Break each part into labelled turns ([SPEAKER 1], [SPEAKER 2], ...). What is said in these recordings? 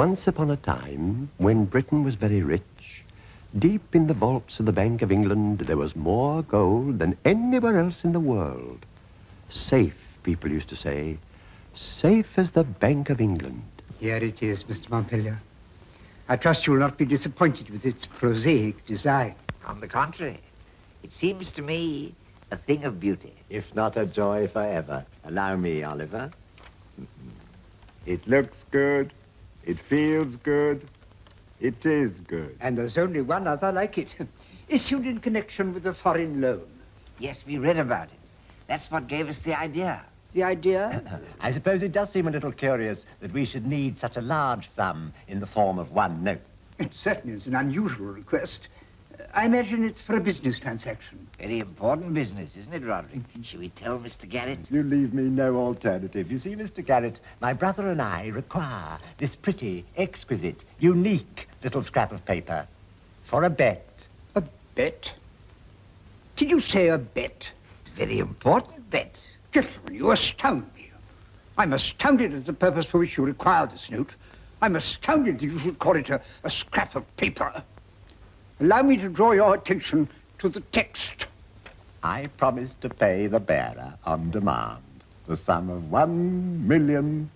[SPEAKER 1] Once upon a time, when Britain was very rich, deep in the vaults of the Bank of England, there was more gold than anywhere else in the world. Safe, people used to say, safe as the Bank of England.
[SPEAKER 2] Here it is, Mr. Montpelier. I trust you will not be disappointed with its prosaic design.
[SPEAKER 3] On the contrary, it seems to me a thing of beauty.
[SPEAKER 4] If not a joy forever. Allow me, Oliver. It looks good. It feels good. It is good.
[SPEAKER 2] And there's only one other like it. Issued in connection with a foreign loan.
[SPEAKER 3] Yes, we read about it. That's what gave us the idea.
[SPEAKER 2] The idea?
[SPEAKER 4] I suppose it does seem a little curious that we should need such a large sum in the form of one note.
[SPEAKER 2] It certainly is an unusual request. I imagine it's for a business transaction.
[SPEAKER 3] Very important business, isn't it, Roderick? Shall we tell Mr. Garrett?
[SPEAKER 4] You leave me no alternative. You see, Mr. Garrett, my brother and I require this pretty, exquisite, unique little scrap of paper for a bet.
[SPEAKER 2] A bet? Did you say a bet?
[SPEAKER 3] Very important bet.
[SPEAKER 2] Gentlemen, you astound me. I'm astounded at the purpose for which you require this note. I'm astounded that you should call it a scrap of paper. Allow me to draw your attention to the text.
[SPEAKER 4] I promise to pay the bearer on demand the sum of £1 million.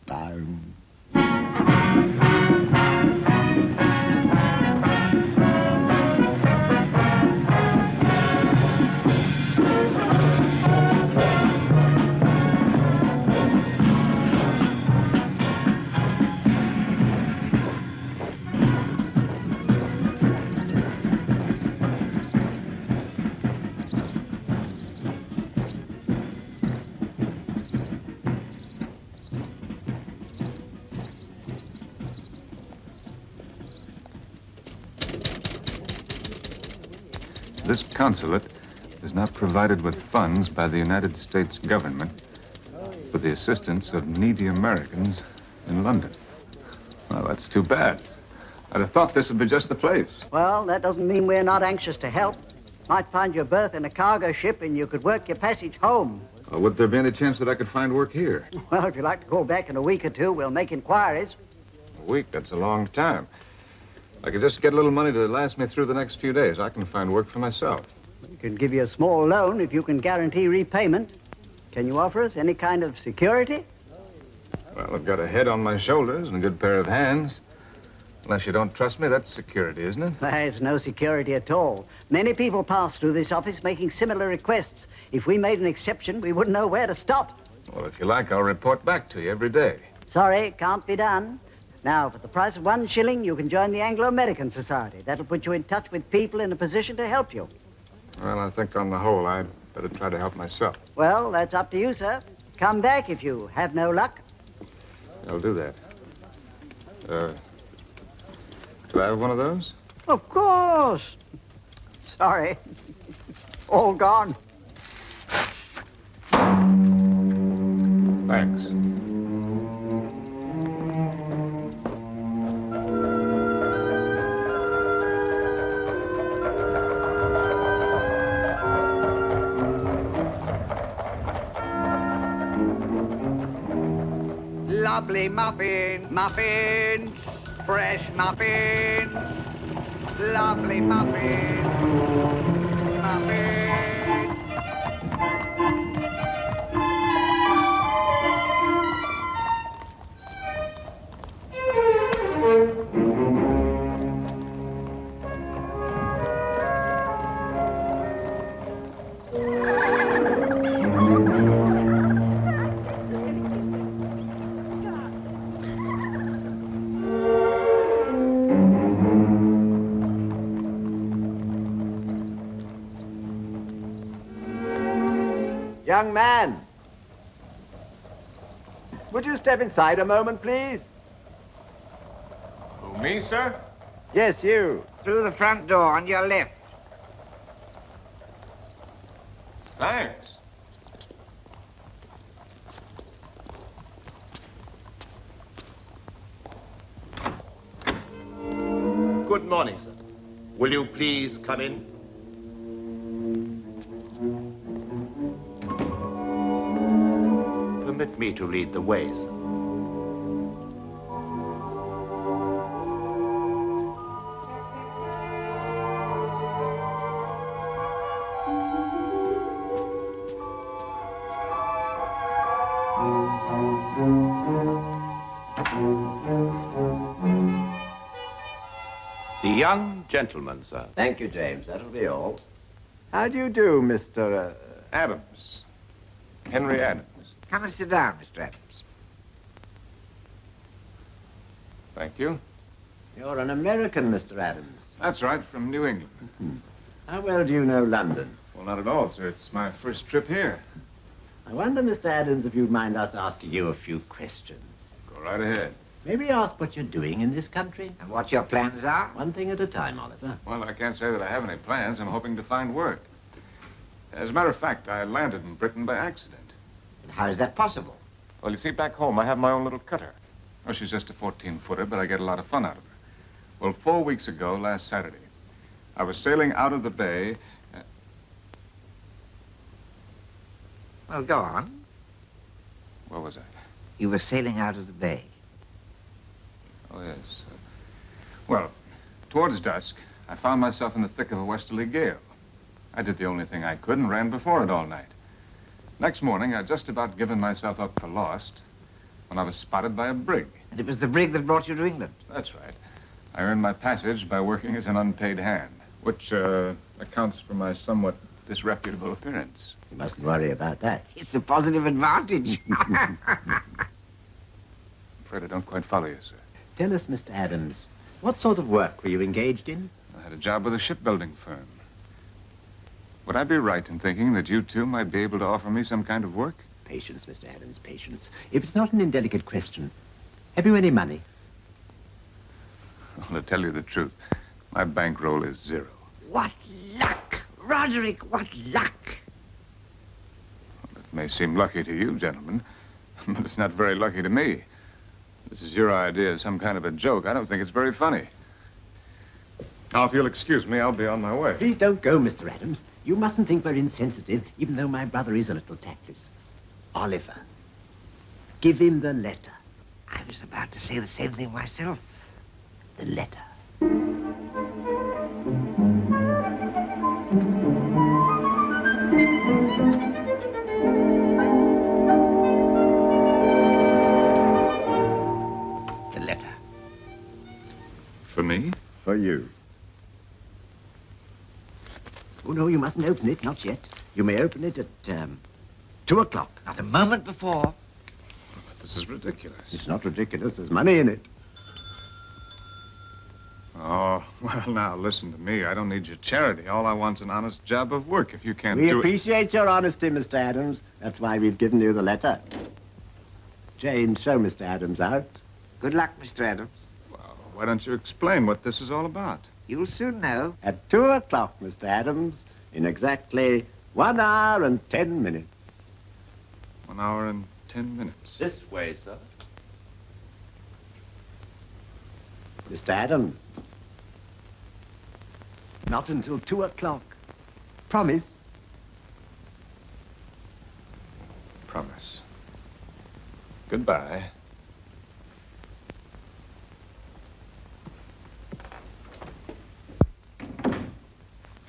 [SPEAKER 5] This consulate is not provided with funds by the United States government for the assistance of needy Americans in London. Well, that's too bad. I'd have thought this would be just the place.
[SPEAKER 6] Well, that doesn't mean we're not anxious to help. Might find your berth in a cargo ship and you could work your passage home.
[SPEAKER 5] Well, would there be any chance that I could find work here?
[SPEAKER 6] Well, if you'd like to call back in a week or two, we'll make inquiries.
[SPEAKER 5] A week? That's a long time. I could just get a little money to last me through the next few days. I can find work for myself.
[SPEAKER 6] We can give you a small loan if you can guarantee repayment. Can you offer us any kind of security?
[SPEAKER 5] Well, I've got a head on my shoulders and a good pair of hands. Unless you don't trust me, that's security, isn't it?
[SPEAKER 6] Well, it's no security at all. Many people pass through this office making similar requests. If we made an exception, we wouldn't know where to stop.
[SPEAKER 5] Well, if you like, I'll report back to you every day.
[SPEAKER 6] Sorry, can't be done. Now, for the price of 1 shilling, you can join the Anglo-American Society. That'll put you in touch with people in a position to help you.
[SPEAKER 5] Well, I think on the whole, I'd better try to help myself.
[SPEAKER 6] Well, that's up to you, sir. Come back if you have no luck.
[SPEAKER 5] I'll do that. Do I have one of those?
[SPEAKER 6] Of course. Sorry. All gone.
[SPEAKER 5] Thanks.
[SPEAKER 6] Lovely muffins, muffins, fresh muffins, lovely muffins, muffins.
[SPEAKER 4] Young man, would you step inside a moment, please?
[SPEAKER 5] Who, me, sir?
[SPEAKER 4] Yes, you.
[SPEAKER 3] Through the front door on your left.
[SPEAKER 5] Thanks.
[SPEAKER 7] Good morning, sir. Will you please come in? Permit me to lead the way, sir. The young gentleman, sir.
[SPEAKER 1] Thank you, James. That'll be all.
[SPEAKER 4] How do you do, Mr.
[SPEAKER 5] Adams. Henry Adams.
[SPEAKER 3] Come and sit down, Mr. Adams.
[SPEAKER 5] Thank you.
[SPEAKER 4] You're an American, Mr. Adams.
[SPEAKER 5] That's right, from New England.
[SPEAKER 4] How well do you know London?
[SPEAKER 5] Well, not at all, sir. It's my first trip here.
[SPEAKER 4] I wonder, Mr. Adams, if you'd mind us asking you a few questions.
[SPEAKER 5] Go right ahead.
[SPEAKER 4] May we ask what you're doing in this country?
[SPEAKER 3] And what your plans are?
[SPEAKER 4] One thing at a time, Oliver.
[SPEAKER 5] Well, I can't say that I have any plans. I'm hoping to find work. As a matter of fact, I landed in Britain by accident.
[SPEAKER 3] And how is that possible?
[SPEAKER 5] Well, you see, back home, I have my own little cutter. Oh, she's just a 14-footer, but I get a lot of fun out of her. Well, 4 weeks ago, last Saturday, I was sailing out of the bay.
[SPEAKER 3] Well, go on.
[SPEAKER 5] Where was I?
[SPEAKER 3] You were sailing out of the bay.
[SPEAKER 5] Oh, yes. Well, towards dusk, I found myself in the thick of a westerly gale. I did the only thing I could and ran before it all night. Next morning, I'd just about given myself up for lost when I was spotted by a brig.
[SPEAKER 3] And it was the brig that brought you to England?
[SPEAKER 5] That's right. I earned my passage by working as an unpaid hand, which accounts for my somewhat disreputable appearance.
[SPEAKER 4] You mustn't worry about that.
[SPEAKER 3] It's a positive advantage.
[SPEAKER 5] I'm afraid I don't quite follow you, sir.
[SPEAKER 4] Tell us, Mr. Adams, what sort of work were you engaged in?
[SPEAKER 5] I had a job with a shipbuilding firm. Would I be right in thinking that you two might be able to offer me some kind of work?
[SPEAKER 4] Patience, Mr. Adams, patience. If it's not an indelicate question, have you any money?
[SPEAKER 5] Well, to tell you the truth, my bankroll is 0.
[SPEAKER 3] What luck! Roderick, what luck!
[SPEAKER 5] Well, it may seem lucky to you, gentlemen, but it's not very lucky to me. This is your idea of some kind of a joke. I don't think it's very funny. Now, if you'll excuse me, I'll be on my way.
[SPEAKER 4] Please don't go, Mr. Adams. You mustn't think we're insensitive, even though my brother is a little tactless. Oliver, give him the letter.
[SPEAKER 3] I was about to say the same thing myself. The letter. The letter.
[SPEAKER 5] For me?
[SPEAKER 4] For you. Oh, no, you mustn't open it, not yet. You may open it at, 2 o'clock.
[SPEAKER 3] Not a moment before.
[SPEAKER 5] But this is ridiculous.
[SPEAKER 4] It's not ridiculous. There's money in it.
[SPEAKER 5] Oh, well, now, listen to me. I don't need your charity. All I want's an honest job of work. If you can't
[SPEAKER 4] We
[SPEAKER 5] do it...
[SPEAKER 4] appreciate your honesty, Mr. Adams. That's why we've given you the letter. Jane, show Mr. Adams out.
[SPEAKER 3] Good luck, Mr. Adams.
[SPEAKER 5] Well, why don't you explain what this is all about?
[SPEAKER 3] You'll soon know.
[SPEAKER 4] At 2 o'clock, Mr. Adams, in exactly 1 hour and 10 minutes.
[SPEAKER 5] 1 hour and 10 minutes.
[SPEAKER 1] This way, sir.
[SPEAKER 4] Mr. Adams. Not until 2 o'clock. Promise.
[SPEAKER 5] Promise. Goodbye.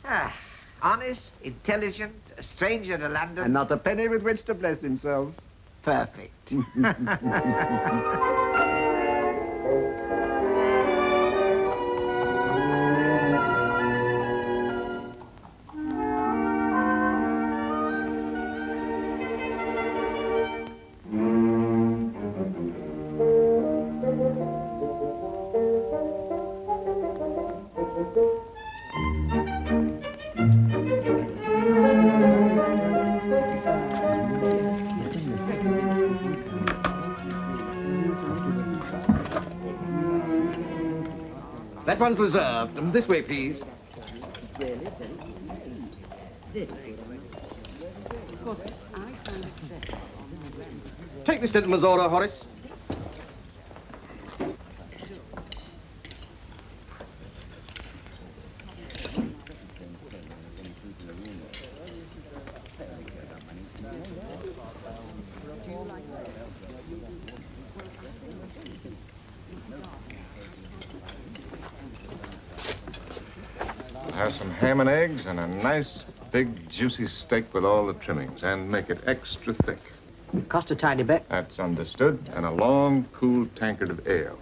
[SPEAKER 3] Ah, honest, intelligent, a stranger to London.
[SPEAKER 4] And not a penny with which to bless himself.
[SPEAKER 3] Perfect.
[SPEAKER 8] That one's reserved. This way, please. Take this gentleman's order, Horace.
[SPEAKER 5] Have some ham and eggs and a nice, big, juicy steak with all the trimmings, and make it extra thick.
[SPEAKER 9] Cost a tidy bit.
[SPEAKER 5] That's understood. And a long, cool tankard of ale.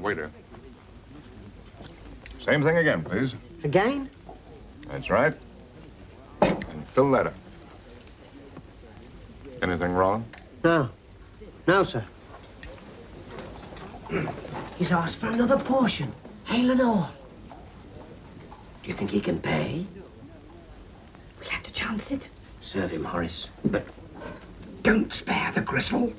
[SPEAKER 5] Waiter. Same thing again, please.
[SPEAKER 9] Again?
[SPEAKER 5] That's right. And fill that up. Anything wrong?
[SPEAKER 9] No. No, sir. He's asked for another portion. Ale and all. Do you think he can pay?
[SPEAKER 10] We'll have to chance it.
[SPEAKER 9] Serve him, Horace. But
[SPEAKER 2] Don't spare the gristle.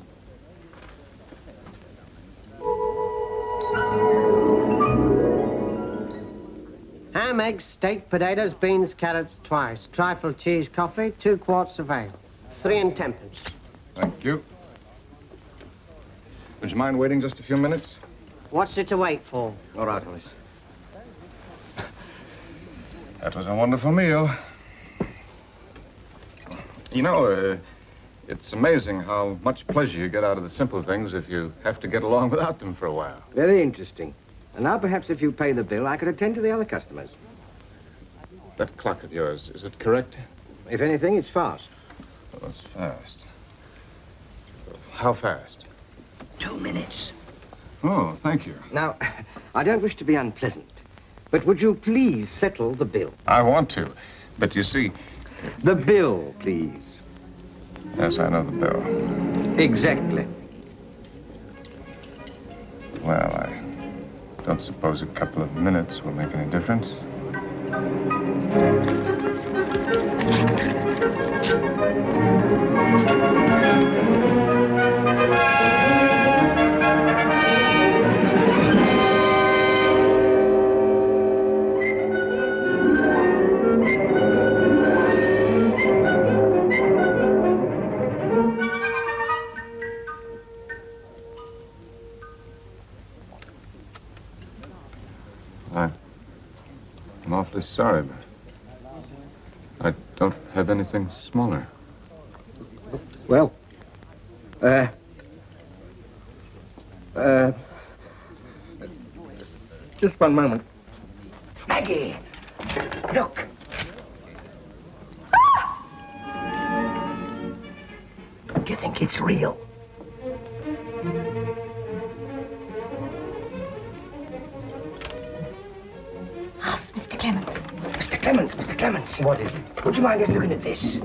[SPEAKER 9] ham, eggs, steak, potatoes, beans, carrots, twice. Trifle, cheese, coffee, 2 quarts of ale. 3 and 10 pence.
[SPEAKER 5] Thank you. Would you mind waiting just a few minutes?
[SPEAKER 9] What's it to wait for?
[SPEAKER 8] All right, Horace.
[SPEAKER 5] That was a wonderful meal. You know, it's amazing how much pleasure you get out of the simple things if you have to get along without them for a while.
[SPEAKER 8] Very interesting. And now perhaps if you pay the bill, I could attend to the other customers.
[SPEAKER 5] That clock of yours, is it correct?
[SPEAKER 8] If anything, it's fast.
[SPEAKER 5] Oh, it's fast. How fast?
[SPEAKER 9] 2 minutes.
[SPEAKER 5] Oh, thank you.
[SPEAKER 8] Now, I don't wish to be unpleasant, but would you please settle the bill?
[SPEAKER 5] I want to, but you see...
[SPEAKER 8] The bill, please.
[SPEAKER 5] Yes, I know the bill.
[SPEAKER 8] Exactly.
[SPEAKER 5] Well, I don't suppose a couple of minutes will make any difference. I'm awfully sorry, but I don't have anything smaller.
[SPEAKER 8] Well, just one moment.
[SPEAKER 9] Maggie, look. Do you think it's real?
[SPEAKER 10] Mr. Clements.
[SPEAKER 9] Mr. Clements, Mr. Clements.
[SPEAKER 8] What is it?
[SPEAKER 9] Would you mind just looking at this? Do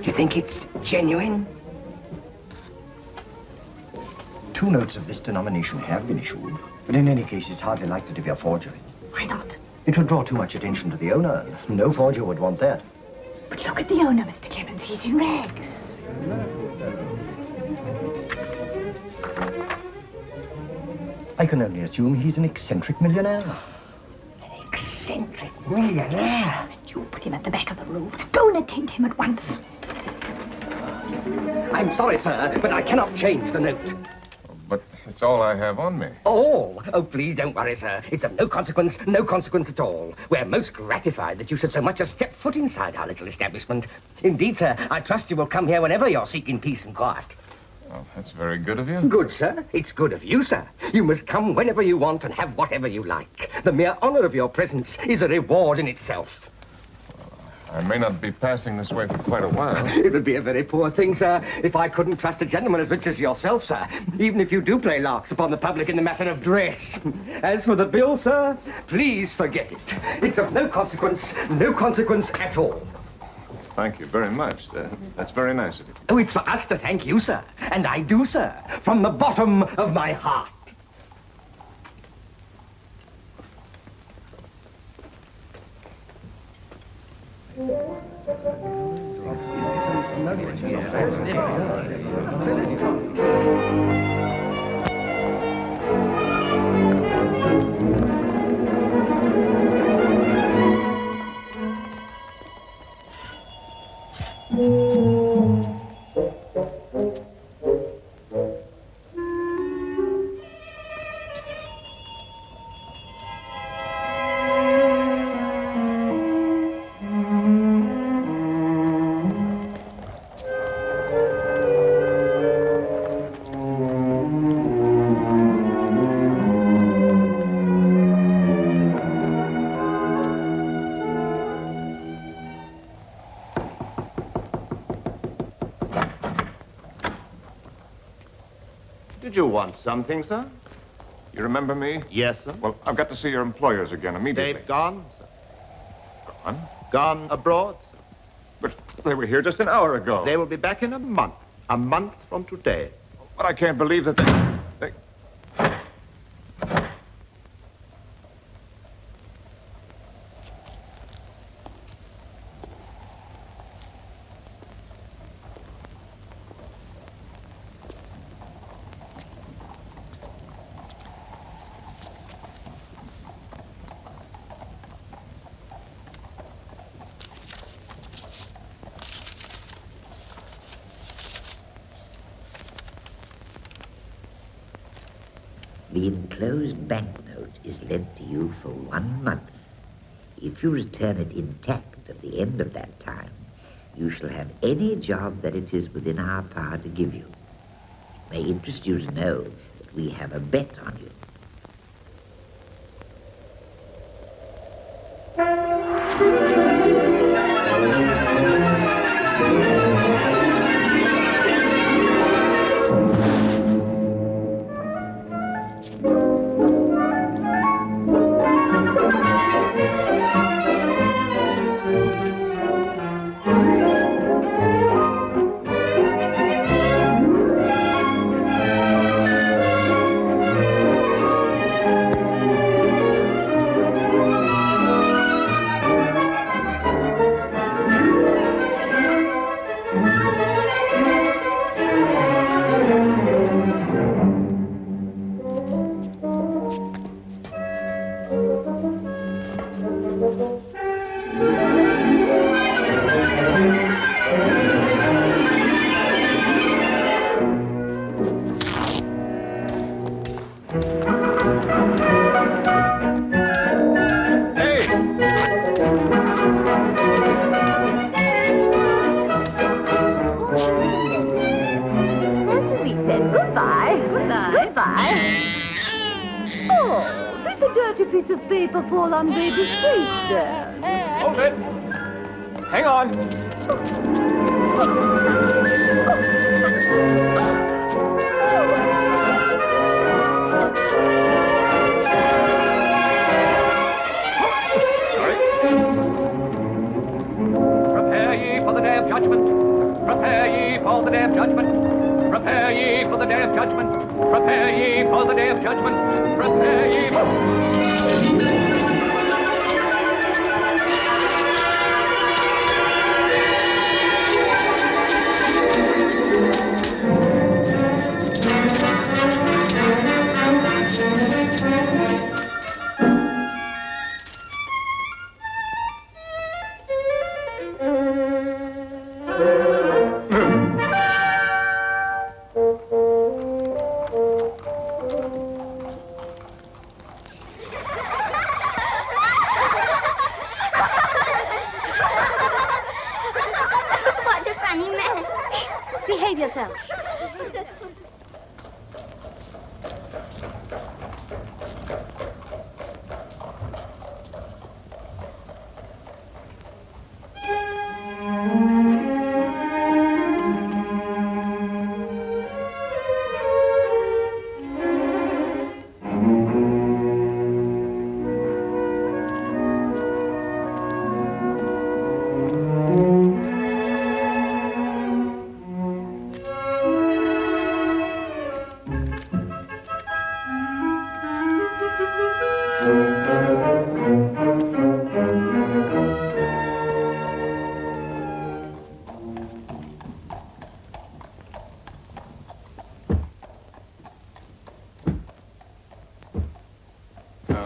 [SPEAKER 9] you think it's genuine?
[SPEAKER 4] 2 notes of this denomination have been issued, but in any case, it's hardly likely to be a forgery.
[SPEAKER 10] Why not?
[SPEAKER 4] It would draw too much attention to the owner. No forger would want that.
[SPEAKER 10] But look at the owner, Mr. Clements. He's in rags.
[SPEAKER 4] I can only assume he's an eccentric millionaire.
[SPEAKER 10] An eccentric millionaire. You put him at the back of the room. Go and attend him at once.
[SPEAKER 8] I'm sorry, sir, but I cannot change the note.
[SPEAKER 5] But it's all I have on me.
[SPEAKER 8] All? Oh, please don't worry, sir. It's of no consequence at all. We're most gratified that you should so much as step foot inside our little establishment. Indeed, sir, I trust you will come here whenever you're seeking peace and quiet.
[SPEAKER 5] Well, that's very good of you.
[SPEAKER 8] Good, sir. It's good of you, sir. You must come whenever you want and have whatever you like. The mere honor of your presence is a reward in itself.
[SPEAKER 5] I may not be passing this way for quite a while.
[SPEAKER 8] It would be a very poor thing, sir, if I couldn't trust a gentleman as rich as yourself, sir, even if you do play larks upon the public in the matter of dress. As for the bill, sir, please forget it. It's of no consequence at all.
[SPEAKER 5] thank you very much. That's very nice of you.
[SPEAKER 8] Oh, it's for us to thank you, sir. And I do, sir, from the bottom of my heart.
[SPEAKER 7] Did you want something, sir?
[SPEAKER 5] You remember me?
[SPEAKER 7] Yes, sir.
[SPEAKER 5] Well, I've got to see your employers again immediately.
[SPEAKER 7] They've gone, sir.
[SPEAKER 5] Gone?
[SPEAKER 7] Gone abroad, sir.
[SPEAKER 5] But they were here just an hour ago.
[SPEAKER 7] They will be back in a month. A month from today.
[SPEAKER 5] But I can't believe that they...
[SPEAKER 3] The enclosed banknote is lent to you for 1 month. If you return it intact at the end of that time, you shall have any job that it is within our power to give you. It may interest you to know that we have a bet on you.
[SPEAKER 11] Fall on baby's face there.
[SPEAKER 5] Hold it! Hang on!
[SPEAKER 12] Prepare ye for the day of judgment. Prepare ye for the day of judgment. Prepare ye for the day of judgment. Prepare ye for the day of judgment. Prepare ye for...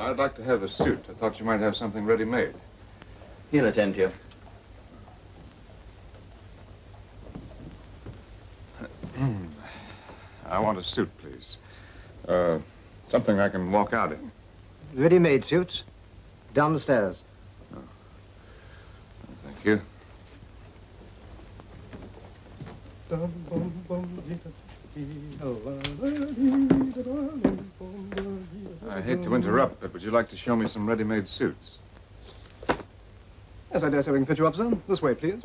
[SPEAKER 5] I'd like to have a suit. I thought you might have something ready-made.
[SPEAKER 12] He'll attend to you.
[SPEAKER 5] I want a suit, please. Something I can walk out in.
[SPEAKER 2] Ready-made suits. Down the stairs.
[SPEAKER 5] Oh. Thank you. I hate to interrupt, but would you like to show me some ready-made suits?
[SPEAKER 13] Yes, I dare say we can fit you up, sir. This way, please.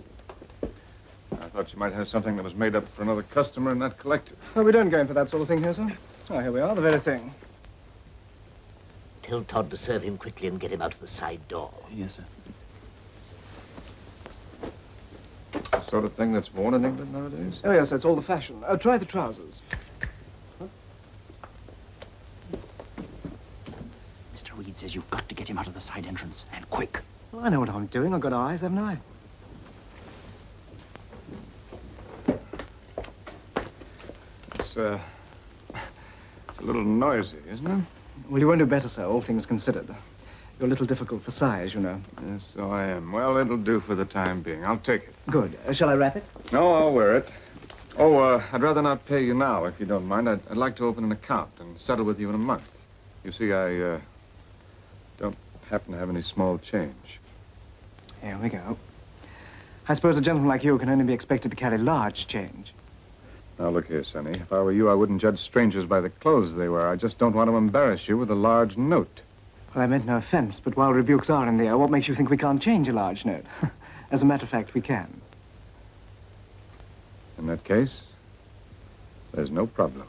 [SPEAKER 5] I thought you might have something that was made up for another customer and not collected.
[SPEAKER 13] Oh, we don't go in for that sort of thing here, sir. Oh, here we are, the very thing.
[SPEAKER 3] Tell Todd to serve him quickly and get him out of the side door.
[SPEAKER 13] Yes, sir.
[SPEAKER 5] The sort of thing that's worn in England nowadays?
[SPEAKER 13] Oh, yes, that's all the fashion. Try the trousers.
[SPEAKER 12] Mr. Reed says you've got to get him out of the side entrance, and quick.
[SPEAKER 13] Well, I know what I'm doing. I've got eyes, haven't I?
[SPEAKER 5] It's a little noisy, isn't it?
[SPEAKER 13] Well, you won't do better, sir, all things considered. You're a little difficult for size, you know.
[SPEAKER 5] Yes, so I am. Well, it'll do for the time being. I'll take it.
[SPEAKER 13] Good. Shall I wrap it?
[SPEAKER 5] No, I'll wear it. Oh, I'd rather not pay you now, if you don't mind. I'd like to open an account and settle with you in a month. You see, I don't happen to have any small change.
[SPEAKER 13] Here we go. I suppose a gentleman like you can only be expected to carry large change.
[SPEAKER 5] Now, look here, Sonny. If I were you, I wouldn't judge strangers by the clothes they wear. I just don't want to embarrass you with a large note.
[SPEAKER 13] Well, I meant no offense, but while rebukes are in the air, what makes you think we can't change a large note? As a matter of fact, we can.
[SPEAKER 5] In that case, there's no problem.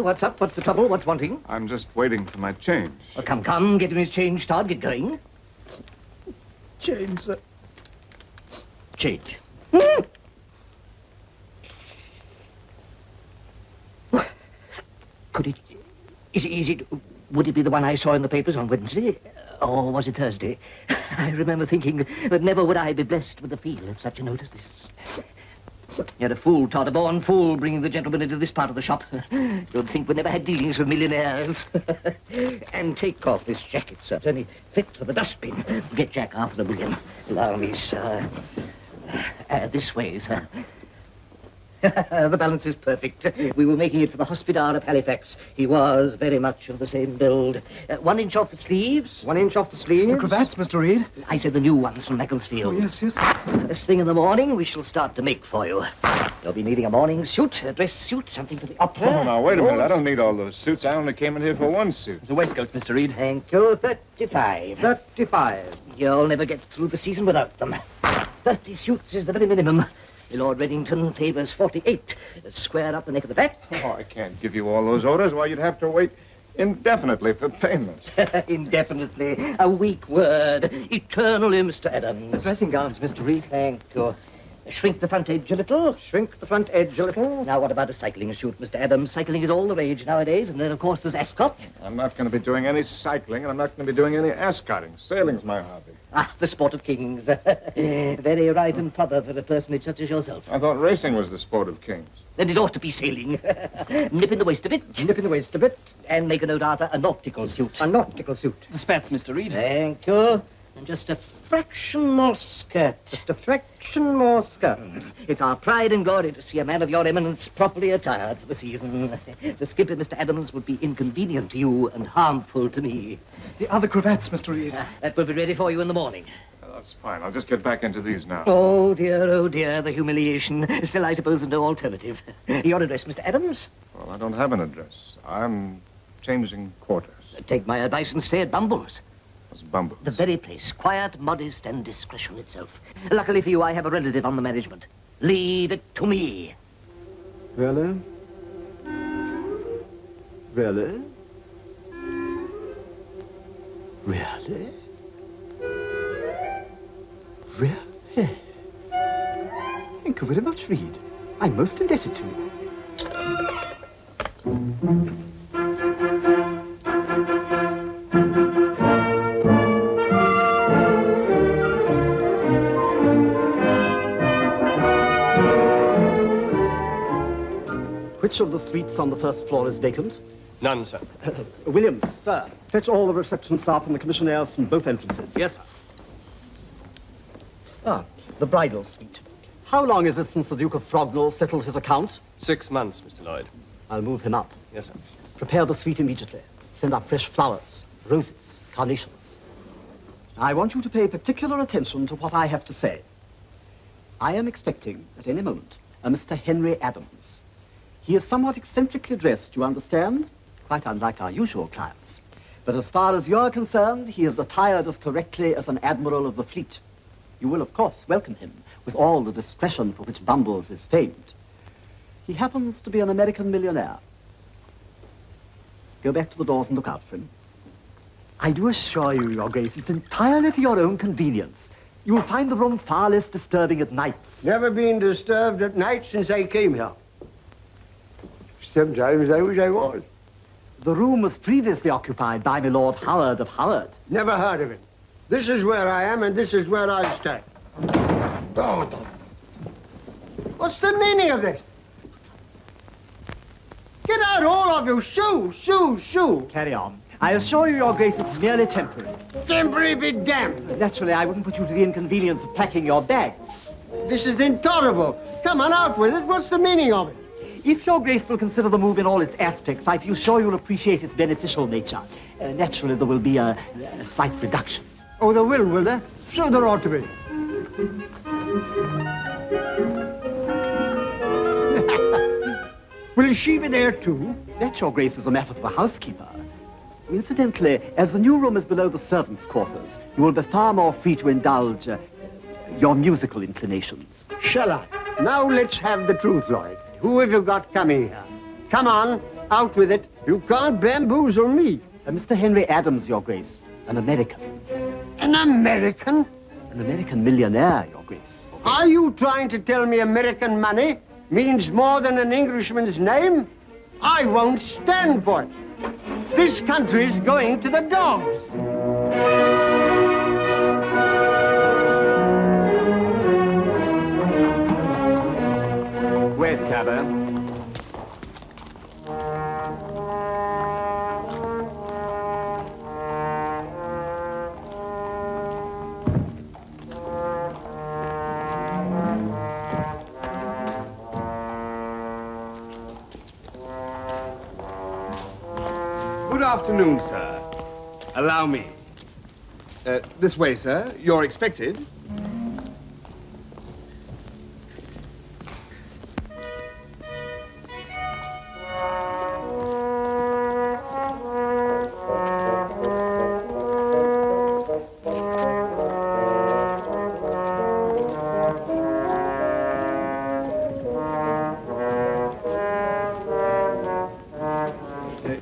[SPEAKER 8] What's up? What's the trouble? What's wanting?
[SPEAKER 5] I'm just waiting for my change.
[SPEAKER 8] Oh, come. Get him his change, Todd. Get going.
[SPEAKER 13] Change, sir.
[SPEAKER 8] Change. Could it... Would it be the one I saw in the papers on Wednesday? Or was it Thursday? I remember thinking that never would I be blessed with the feel of such a note as this. You're a fool, Todd, a born fool, bringing the gentleman into this part of the shop. You'd think we never had dealings with millionaires. And take off this jacket, sir. It's only fit for the dustbin. Get Jack after William. Allow me, sir. This way, sir. The balance is perfect. We were making it for the hospodar of Halifax. He was very much of the same build. 1 inch off the sleeves.
[SPEAKER 13] 1 inch off the sleeves? The cravats, Mr. Reed?
[SPEAKER 8] I said the new ones from Macclesfield.
[SPEAKER 13] Oh, yes.
[SPEAKER 8] First thing in the morning, we shall start to make for you. You'll be needing a morning suit, a dress suit, something for the opera.
[SPEAKER 5] Oh, now, wait a minute. I don't need all those suits. I only came in here for one suit.
[SPEAKER 12] The waistcoats, Mr. Reed.
[SPEAKER 8] Thank you. 35.
[SPEAKER 13] 35.
[SPEAKER 8] You'll never get through the season without them. 30 suits is the very minimum. Lord Reddington favours 48. Square up the neck of the back.
[SPEAKER 5] Oh, I can't give you all those orders. Why, you'd have to wait indefinitely for payment.
[SPEAKER 8] Indefinitely. A weak word. Eternally, Mr. Adams.
[SPEAKER 13] Dressing gowns, Mr. Reed.
[SPEAKER 8] Thank you. Shrink the front edge a little.
[SPEAKER 13] Shrink the front edge a little.
[SPEAKER 8] Now, what about a cycling suit, Mr. Adams? Cycling is all the rage nowadays. And then, of course, there's Ascot.
[SPEAKER 5] I'm not going to be doing any cycling, and I'm not going to be doing any ascotting. Sailing's my hobby.
[SPEAKER 8] Ah, the sport of kings. Very right and proper for a personage such as yourself.
[SPEAKER 5] I thought racing was the sport of kings.
[SPEAKER 8] Then it ought to be sailing. Nip in the waist a bit.
[SPEAKER 13] Nip in the waist a bit.
[SPEAKER 8] And make a note, Arthur, a nautical suit.
[SPEAKER 13] A nautical suit.
[SPEAKER 12] The spats, Mr. Reed.
[SPEAKER 8] Thank you. And just a fraction more skirt.
[SPEAKER 13] Just a fraction more skirt.
[SPEAKER 8] It's our pride and glory to see a man of your eminence properly attired for the season. To skip it, Mr. Adams, would be inconvenient to you and harmful to me.
[SPEAKER 13] The other cravats, Mr. Reed.
[SPEAKER 8] That will be ready for you in the morning.
[SPEAKER 5] That's fine. I'll just get back into these now.
[SPEAKER 8] Oh, dear, the humiliation. Still, I suppose, no alternative. Your address, Mr. Adams?
[SPEAKER 5] Well, I don't have an address. I'm changing quarters.
[SPEAKER 8] Take my advice and stay at Bumble's.
[SPEAKER 5] What's Bumble's?
[SPEAKER 8] The very place. Quiet, modest, and discretion itself. Luckily for you, I have a relative on the management. Leave it to me.
[SPEAKER 1] Really? Really?
[SPEAKER 14] Really? Really? Thank you very much, Reed. I'm most indebted to you.
[SPEAKER 15] Which of the suites on the first floor is vacant?
[SPEAKER 16] None, sir.
[SPEAKER 15] Williams. Sir. Fetch all the reception staff and the commissionaires from both entrances.
[SPEAKER 16] Yes, sir.
[SPEAKER 15] Ah, the bridal suite. How long is it since the Duke of Frognall settled his account?
[SPEAKER 16] 6 months, Mr. Lloyd.
[SPEAKER 15] I'll move him up.
[SPEAKER 16] Yes, sir.
[SPEAKER 15] Prepare the suite immediately. Send up fresh flowers, roses, carnations. I want you to pay particular attention to what I have to say. I am expecting, at any moment, a Mr. Henry Adams. He is somewhat eccentrically dressed, you understand? Quite unlike our usual clients. But as far as you're concerned, he is attired as correctly as an admiral of the fleet. You will, of course, welcome him with all the discretion for which Bumbles is famed. He happens to be an American millionaire. Go back to the doors and look out for him. I do assure you, Your Grace, it's entirely to your own convenience. You will find the room far less disturbing at nights.
[SPEAKER 17] Never been disturbed at night since I came here. Sometimes I wish I was.
[SPEAKER 15] The room was previously occupied by my Lord Howard of Howard.
[SPEAKER 17] Never heard of him. This is where I am, and this is where I'll stay. Oh. What's the meaning of this? Get out, all of you! Shoo, shoo, shoo!
[SPEAKER 15] Carry on. I assure you, Your Grace, it's merely temporary.
[SPEAKER 17] Temporary be damned!
[SPEAKER 15] Naturally, I wouldn't put you to the inconvenience of packing your bags.
[SPEAKER 17] This is intolerable. Come on, out with it. What's the meaning of it?
[SPEAKER 15] If Your Grace will consider the move in all its aspects, I feel sure you'll appreciate its beneficial nature. Naturally, there will be a slight reduction.
[SPEAKER 17] Oh, there will there? So there ought to be. Will she be there too?
[SPEAKER 15] That, Your Grace, is a matter for the housekeeper. Incidentally, as the new room is below the servants' quarters, you will be far more free to indulge your musical inclinations.
[SPEAKER 17] Shall I? Now let's have the truth, Lloyd. Who have you got coming here? Come on, out with it. You can't bamboozle me.
[SPEAKER 15] Mr. Henry Adams, Your Grace, an American.
[SPEAKER 17] An American?
[SPEAKER 15] An American millionaire, Your Grace.
[SPEAKER 17] Are you trying to tell me American money means more than an Englishman's name? I won't stand for it. This country's going to the dogs.
[SPEAKER 16] Wait, cabby.
[SPEAKER 18] Good afternoon, sir. Allow me. This way, sir. You're expected.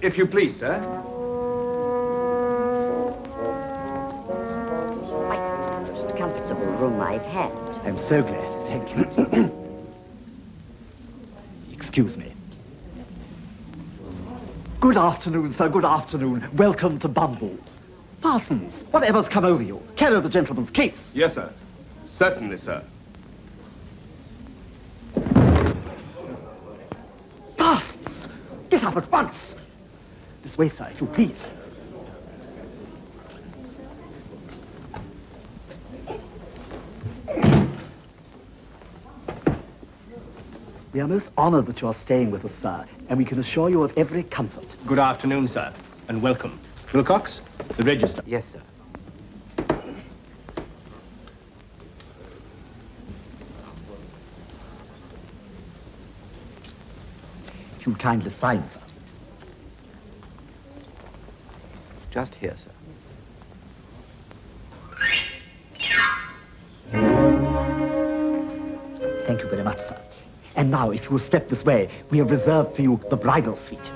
[SPEAKER 18] If you please, sir.
[SPEAKER 19] Quite the most comfortable room I've had.
[SPEAKER 15] I'm so glad. Thank you. Excuse me. Good afternoon, sir. Good afternoon. Welcome to Bumbles. Parsons, whatever's come over you? Carry the gentleman's case.
[SPEAKER 18] Yes, sir. Certainly, sir.
[SPEAKER 15] Parsons, get up at once. This way, sir, if you please. We are most honored that you are staying with us, sir, and we can assure you of every comfort.
[SPEAKER 16] Good afternoon, sir, and welcome. Wilcox, the register.
[SPEAKER 8] Yes, sir.
[SPEAKER 15] If you'll kindly sign, sir.
[SPEAKER 8] Just here, sir.
[SPEAKER 15] Thank you very much, sir. And now, if you will step this way, we have reserved for you the bridal suite.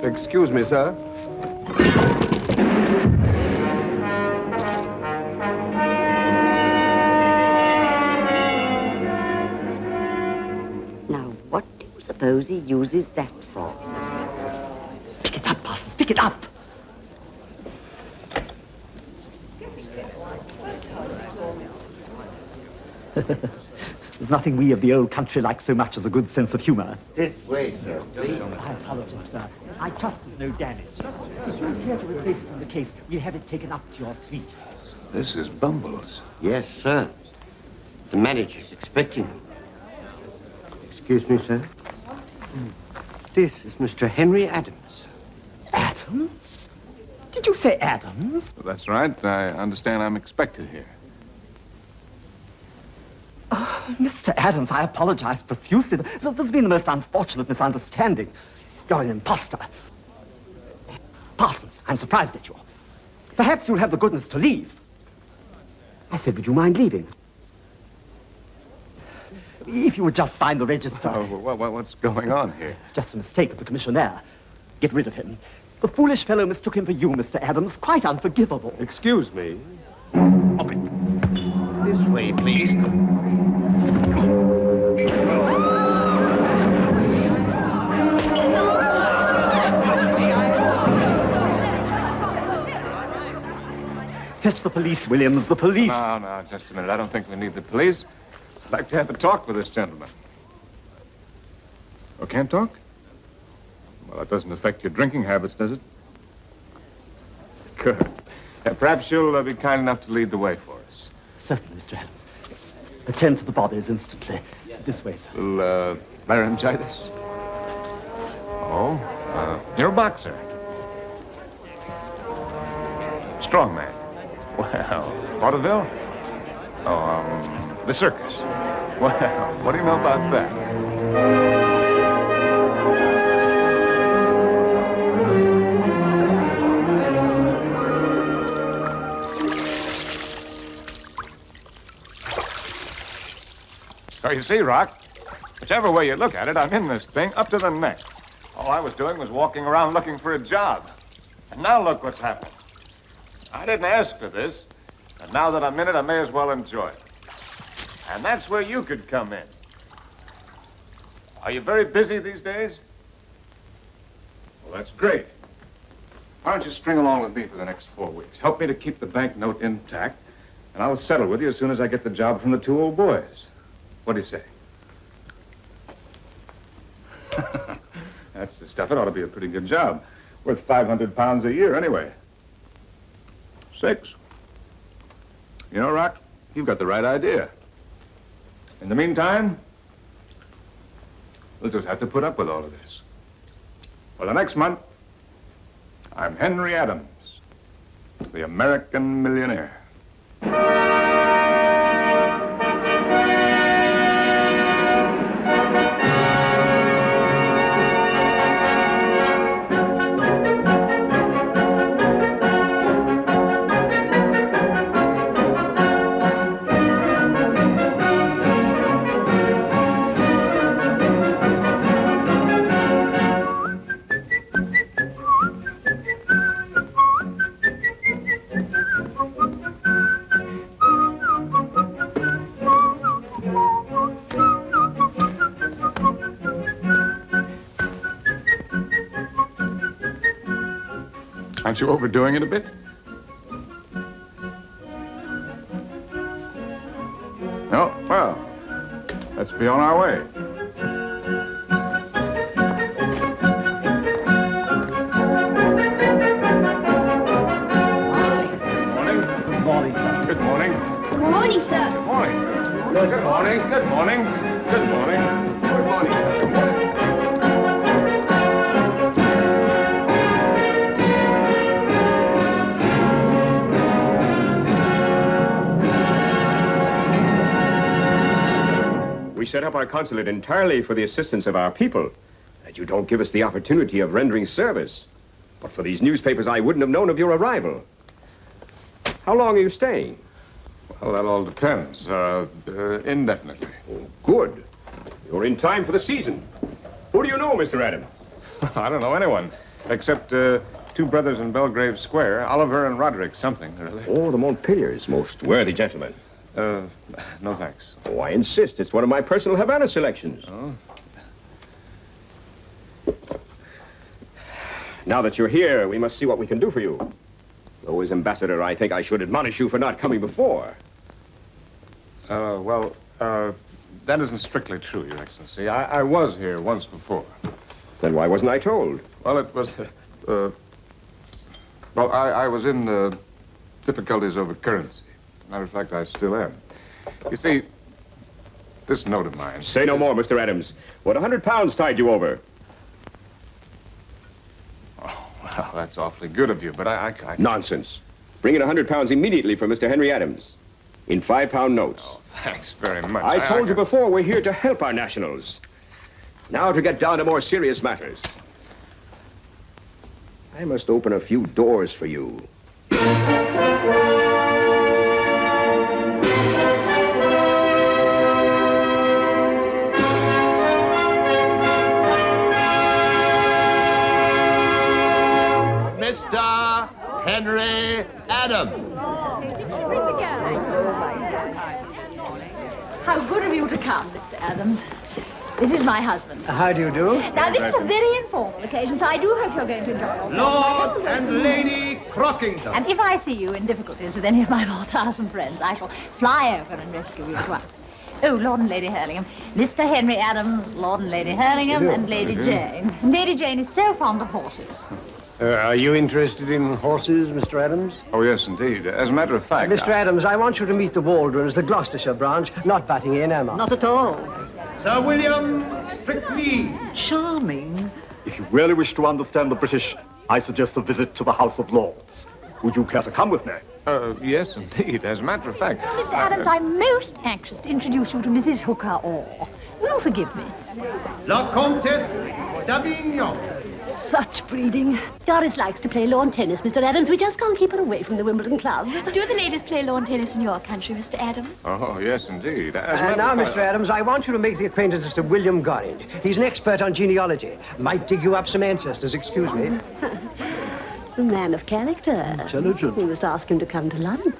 [SPEAKER 18] Excuse me, sir.
[SPEAKER 19] Now, what do you suppose he uses that for?
[SPEAKER 15] Pick it up, boss. Pick it up. There's nothing we of the old country like so much as a good sense of humor.
[SPEAKER 4] This way, sir, please.
[SPEAKER 15] I apologize, sir. I trust there's no damage. If you care to replace it in the case, we'll have it taken up to your suite.
[SPEAKER 5] This is Bumbles.
[SPEAKER 17] Yes, sir. The manager's expecting him. Excuse me, sir. This is Mr. Henry Adams.
[SPEAKER 15] Adams? Did you say Adams?
[SPEAKER 5] That's right. I understand I'm expected here.
[SPEAKER 15] Oh, Mr. Adams, I apologize profusely. There's been the most unfortunate misunderstanding. You're an imposter. Parsons, I'm surprised at you. Perhaps you'll have the goodness to leave.
[SPEAKER 14] I said, would you mind leaving?
[SPEAKER 15] If you would just sign the register.
[SPEAKER 5] Oh, what's going on here?
[SPEAKER 15] It's just a mistake of the commissionaire. Get rid of him. The foolish fellow mistook him for you, Mr. Adams. Quite unforgivable.
[SPEAKER 18] Excuse me.
[SPEAKER 17] This way, please.
[SPEAKER 15] Fetch the police, Williams, the police.
[SPEAKER 5] No, just a minute. I don't think we need the police. I'd like to have a talk with this gentleman. Oh, can't talk? Well, that doesn't affect your drinking habits, does it? Good. Perhaps you'll be kind enough to lead the way for us.
[SPEAKER 15] Certainly, Mr. Adams. Attend to the bodies instantly. This way, sir.
[SPEAKER 5] Will laryngitis? Oh, you're a boxer. Strong man. Well, vaudeville? Oh, the circus. Well, what do you know about that? So you see, Rock, whichever way you look at it, I'm in this thing up to the neck. All I was doing was walking around looking for a job. And now look what's happened. I didn't ask for this, and now that I'm in it, I may as well enjoy it. And that's where you could come in. Are you very busy these days? Well, that's great. Why don't you string along with me for the next 4 weeks? Help me to keep the banknote intact, and I'll settle with you as soon as I get the job from the 2 old boys. What do you say? That's the stuff. It ought to be a pretty good job. Worth 500 pounds a year, anyway. 6. You know, Rock, you've got the right idea. In the meantime, we'll just have to put up with all of this. For the next month, I'm Henry Adams, the American millionaire. Aren't you overdoing it a bit? No? Well, let's be on our way.
[SPEAKER 15] Good morning, sir.
[SPEAKER 5] Good morning.
[SPEAKER 10] Good morning, sir.
[SPEAKER 5] Good morning. Good morning. Good morning. Good morning. Good morning, sir. Good morning.
[SPEAKER 18] We set up our consulate entirely for the assistance of our people, and you don't give us the opportunity of rendering service. But for these newspapers, I wouldn't have known of your arrival. How long are you staying?
[SPEAKER 5] Well, that all depends. Indefinitely.
[SPEAKER 18] Oh, good. You're in time for the season. Who do you know, Mr. Adams?
[SPEAKER 5] I don't know anyone. Except 2 brothers in Belgrave Square, Oliver and Roderick something, really.
[SPEAKER 18] Oh, the Montpeliers, most worthy gentlemen.
[SPEAKER 5] No thanks.
[SPEAKER 18] Oh, I insist. It's one of my personal Havana selections.
[SPEAKER 5] Oh?
[SPEAKER 18] Now that you're here, we must see what we can do for you. Though as ambassador, I think I should admonish you for not coming before.
[SPEAKER 5] Well, that isn't strictly true, Your Excellency. I was here once before.
[SPEAKER 18] Then why wasn't I told?
[SPEAKER 5] Well, it was, well, I was in difficulties over currency. Matter of fact, I still am. You see, this note of mine...
[SPEAKER 18] Say no more, Mr. Adams. What, 100 pounds tied you over?
[SPEAKER 5] Oh, well, that's awfully good of you, but I...
[SPEAKER 18] Nonsense. Bring in 100 pounds immediately for Mr. Henry Adams. In 5-pound notes.
[SPEAKER 5] Oh, thanks very much.
[SPEAKER 18] I told you before, we're here to help our nationals. Now to get down to more serious matters. I must open a few doors for you.
[SPEAKER 7] Mr. Henry Adams.
[SPEAKER 10] How good of you to come, Mr. Adams. This is my husband.
[SPEAKER 17] How do you do?
[SPEAKER 10] Now, this is a very informal occasion, so I do hope you're going to enjoy yourself.
[SPEAKER 7] Lord and Lady Crockington.
[SPEAKER 10] And if I see you in difficulties with any of my more tiresome friends, I shall fly over and rescue you at once. Oh, Lord and Lady Hurlingham. Mr. Henry Adams, Lord and Lady Hurlingham, and Lady Jane. And Lady Jane is so fond of horses.
[SPEAKER 17] Are you interested in horses, Mr. Adams?
[SPEAKER 5] Oh, yes, indeed. As a matter of fact...
[SPEAKER 17] Mr. Adams, I want you to meet the Waldrons, the Gloucestershire branch, not batting in, am I?
[SPEAKER 6] Not at all.
[SPEAKER 7] Sir William Strictly.
[SPEAKER 20] Charming. If you really wish to understand the British, I suggest a visit to the House of Lords. Would you care to come with me?
[SPEAKER 5] Yes, indeed. As a matter of fact...
[SPEAKER 10] Well, Mr. Adams, I'm most anxious to introduce you to Mrs. Hooker Orr. Will you forgive me?
[SPEAKER 7] La Comtesse d'Avignon.
[SPEAKER 11] Such breeding. Doris likes to play lawn tennis, Mr. Adams. We just can't keep her away from the Wimbledon Club.
[SPEAKER 10] Do the ladies play lawn tennis in your country, Mr. Adams?
[SPEAKER 5] Oh, yes, indeed.
[SPEAKER 17] Now, Mr. Adams, I want you to make the acquaintance of Sir William Gorringe. He's an expert on genealogy. Might dig you up some ancestors, excuse me.
[SPEAKER 11] A man of character.
[SPEAKER 14] Intelligent.
[SPEAKER 11] We must ask him to come to lunch.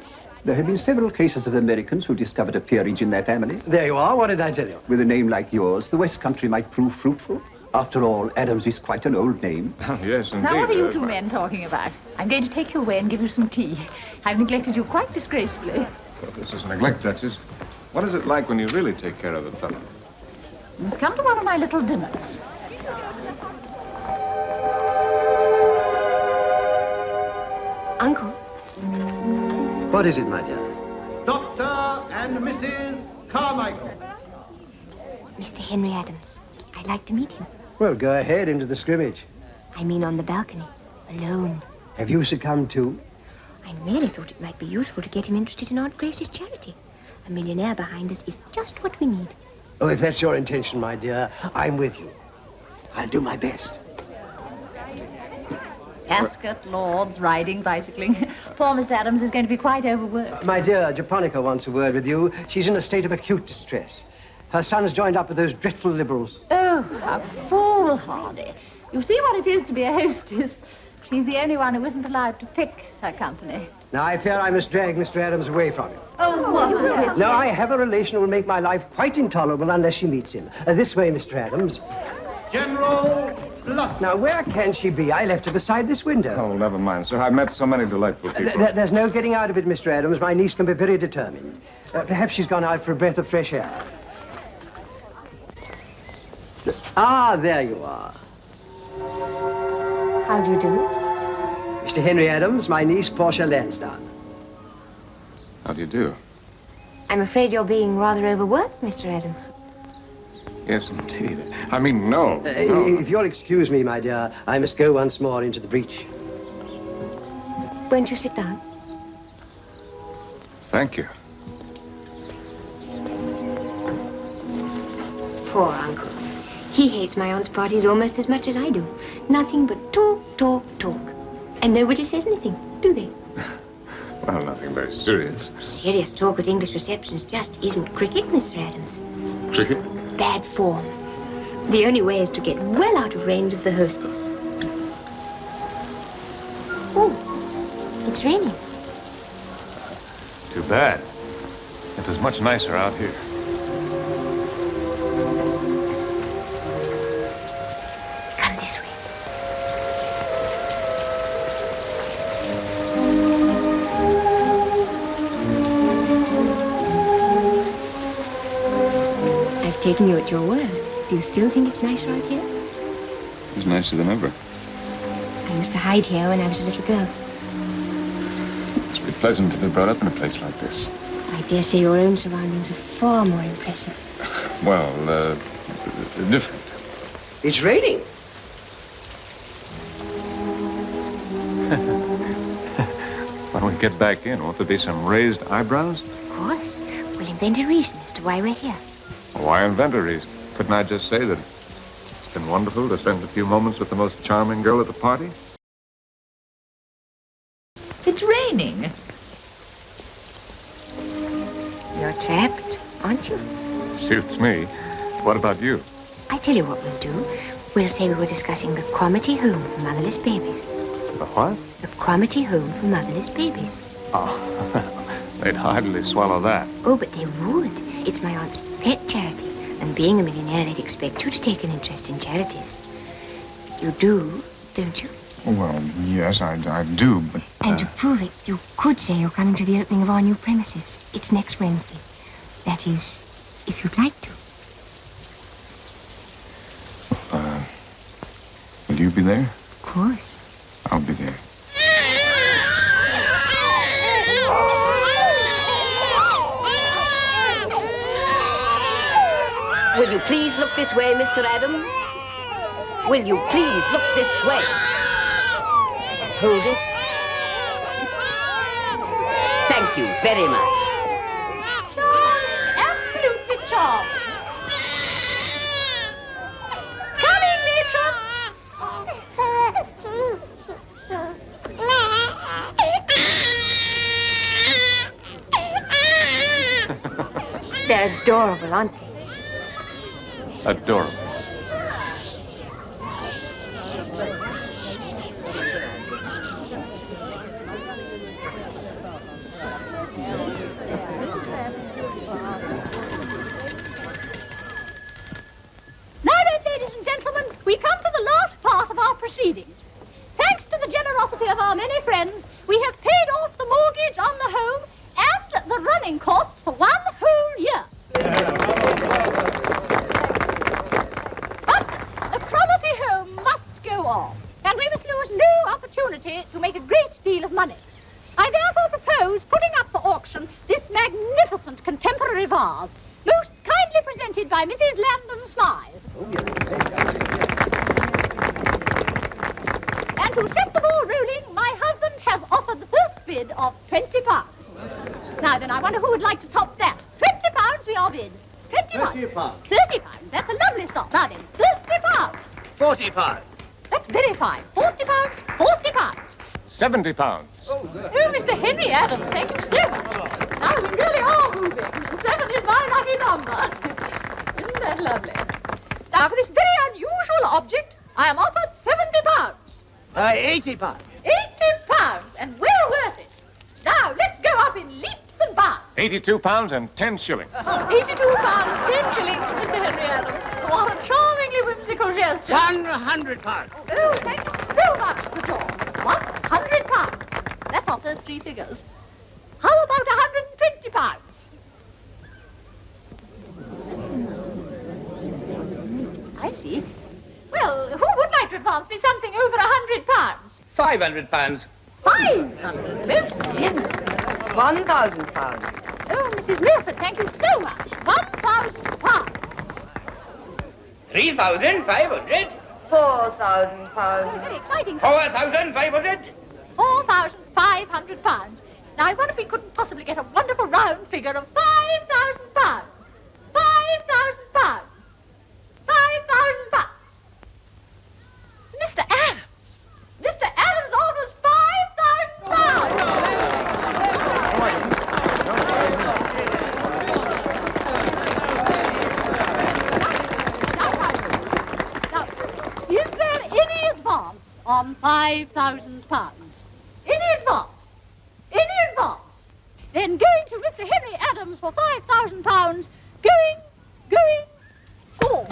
[SPEAKER 14] There have been several cases of Americans who discovered a peerage in their family.
[SPEAKER 17] There you are. What did I tell you?
[SPEAKER 14] With a name like yours, the West Country might prove fruitful. After all, Adams is quite an old name.
[SPEAKER 5] Oh, yes, indeed.
[SPEAKER 10] Now, what are you two men talking about? I'm going to take you away and give you some tea. I've neglected you quite disgracefully.
[SPEAKER 5] Well, this is neglect, Duchess. What is it like when you really take care of a fellow?
[SPEAKER 10] You must come to one of my little dinners.
[SPEAKER 11] Uncle.
[SPEAKER 17] What is it, my dear?
[SPEAKER 7] Dr. and Mrs. Carmichael.
[SPEAKER 21] Mr. Henry Adams. I'd like to meet him.
[SPEAKER 17] Well, go ahead into the scrimmage.
[SPEAKER 21] I mean on the balcony, alone.
[SPEAKER 17] Have you succumbed too?
[SPEAKER 21] I really thought it might be useful to get him interested in Aunt Grace's charity. A millionaire behind us is just what we need.
[SPEAKER 17] Oh, if that's your intention, my dear, I'm with you. I'll do my best.
[SPEAKER 10] Ascot, Lords, riding, bicycling. Poor Mr. Adams is going to be quite overworked.
[SPEAKER 17] My dear, Japonica wants a word with you. She's in a state of acute distress. Her son's joined up with those dreadful liberals.
[SPEAKER 10] Oh, how foolhardy. You see what it is to be a hostess. She's the only one who isn't allowed to pick her company.
[SPEAKER 17] Now, I fear I must drag Mr. Adams away from him.
[SPEAKER 10] Oh, what?
[SPEAKER 17] No, I have a relation who will make my life quite intolerable unless she meets him. This way, Mr. Adams.
[SPEAKER 7] General Blunt.
[SPEAKER 17] Now, where can she be? I left her beside this window.
[SPEAKER 5] Oh, never mind, sir. I've met so many delightful people.
[SPEAKER 17] There's no getting out of it, Mr. Adams. My niece can be very determined. Perhaps she's gone out for a breath of fresh air. Ah, there you are.
[SPEAKER 21] How do you do?
[SPEAKER 17] Mr. Henry Adams, my niece, Portia Lansdowne.
[SPEAKER 5] How do you do?
[SPEAKER 21] I'm afraid you're being rather overworked, Mr. Adams.
[SPEAKER 5] Yes, indeed. I mean, no.
[SPEAKER 17] If you'll excuse me, my dear, I must go once more into the breach.
[SPEAKER 21] Won't you sit down?
[SPEAKER 5] Thank you.
[SPEAKER 21] Poor uncle. He hates my aunt's parties almost as much as I do. Nothing but talk, talk, talk. And nobody says anything, do they?
[SPEAKER 5] Well, nothing very serious.
[SPEAKER 21] Serious talk at English receptions just isn't cricket, Mr. Adams.
[SPEAKER 5] Cricket?
[SPEAKER 21] Bad form. The only way is to get well out of range of the hostess. It's raining.
[SPEAKER 5] Too bad. It was much nicer out here.
[SPEAKER 21] Come this way. I've taken you at your word. Do you still think it's nicer out here?
[SPEAKER 5] It was nicer than ever.
[SPEAKER 21] I used to hide here when I was a little girl.
[SPEAKER 5] It must be pleasant to be brought up in a place like this.
[SPEAKER 21] I dare say your own surroundings are far more impressive.
[SPEAKER 5] Well, different.
[SPEAKER 14] It's raining.
[SPEAKER 5] When we get back in, won't there be some raised eyebrows?
[SPEAKER 21] Of course. We'll invent a reason as to why we're here.
[SPEAKER 5] Why invent a reason? Couldn't I just say that it's been wonderful to spend a few moments with the most charming girl at the party?
[SPEAKER 10] It's raining.
[SPEAKER 21] You're trapped, aren't you?
[SPEAKER 5] Suits me. What about you?
[SPEAKER 21] I tell you what we'll do. We'll say we were discussing the Cromarty Home for Motherless Babies.
[SPEAKER 5] The what?
[SPEAKER 21] The Cromarty Home for Motherless Babies.
[SPEAKER 5] Oh, they'd hardly swallow that.
[SPEAKER 21] Oh, but they would. It's my aunt's pet charity. And being a millionaire, they'd expect you to take an interest in charities. You do, don't you?
[SPEAKER 5] Well, yes, I do, but...
[SPEAKER 21] And to prove it, you could say you're coming to the opening of our new premises. It's next Wednesday. That is, if you'd like to.
[SPEAKER 5] Will you be there?
[SPEAKER 21] Of course.
[SPEAKER 5] I'll be there.
[SPEAKER 9] Will you please look this way, Mr. Adams? Will you please look this way? Hold it. Thank you very much.
[SPEAKER 10] Charming, absolutely charming. Coming, matron.
[SPEAKER 21] They're adorable, aren't they?
[SPEAKER 5] Adorable.
[SPEAKER 10] Now then, ladies and gentlemen, we come to the last part of our proceedings. Thanks to the generosity of our many friends, we have paid off the mortgage on the home and the running costs for 1 whole year. But the Cromarty home must go on, and we must lose no opportunity to make a great deal of money. I therefore propose putting up for auction this magnificent contemporary vase, most kindly presented by Mrs. Landon Smythe. And to set the ball rolling, my husband has offered the first bid of £20. Now then, I wonder who would like to top that. £20 we are bid. £20. £30. That's a lovely stop. Now then, £30.
[SPEAKER 14] £40.
[SPEAKER 10] That's very fine. £40. £40.
[SPEAKER 5] £70.
[SPEAKER 10] Oh, Mr. Henry Adams, thank you so much. Now we really are moving. And 7 is my lucky number. Isn't that lovely? Now for this very unusual object, I am offered £70.
[SPEAKER 14] £80.
[SPEAKER 10] £80, and well worth it. Now let's go up in leaps and bounds.
[SPEAKER 5] £82 and 10 shillings.
[SPEAKER 10] £82, 10 shillings for Mr. Henry Adams. What a charmingly whimsical gesture.
[SPEAKER 14] £100.
[SPEAKER 10] Oh, thank you so much, Sir George. £100. That's off those 3 figures. How about £120? I see. Well, who would like to advance me something over £100?
[SPEAKER 12] £500.
[SPEAKER 10] 500, most generous.
[SPEAKER 9] £1,000.
[SPEAKER 10] Oh, Mrs. Milford, thank you so much. £1,000.
[SPEAKER 12] 3,500.
[SPEAKER 9] £4,000.
[SPEAKER 10] Very exciting.
[SPEAKER 12] 4,500.
[SPEAKER 10] £4,500. Now, I wonder if we couldn't possibly get a wonderful round figure of £5,000. £5,000. £5,000. Mr. Adams! Mr. Adams offers £5,000. Now, is there any advance on £5,000? Any advance? Then going to Mr. Henry Adams for £5,000. Going, for.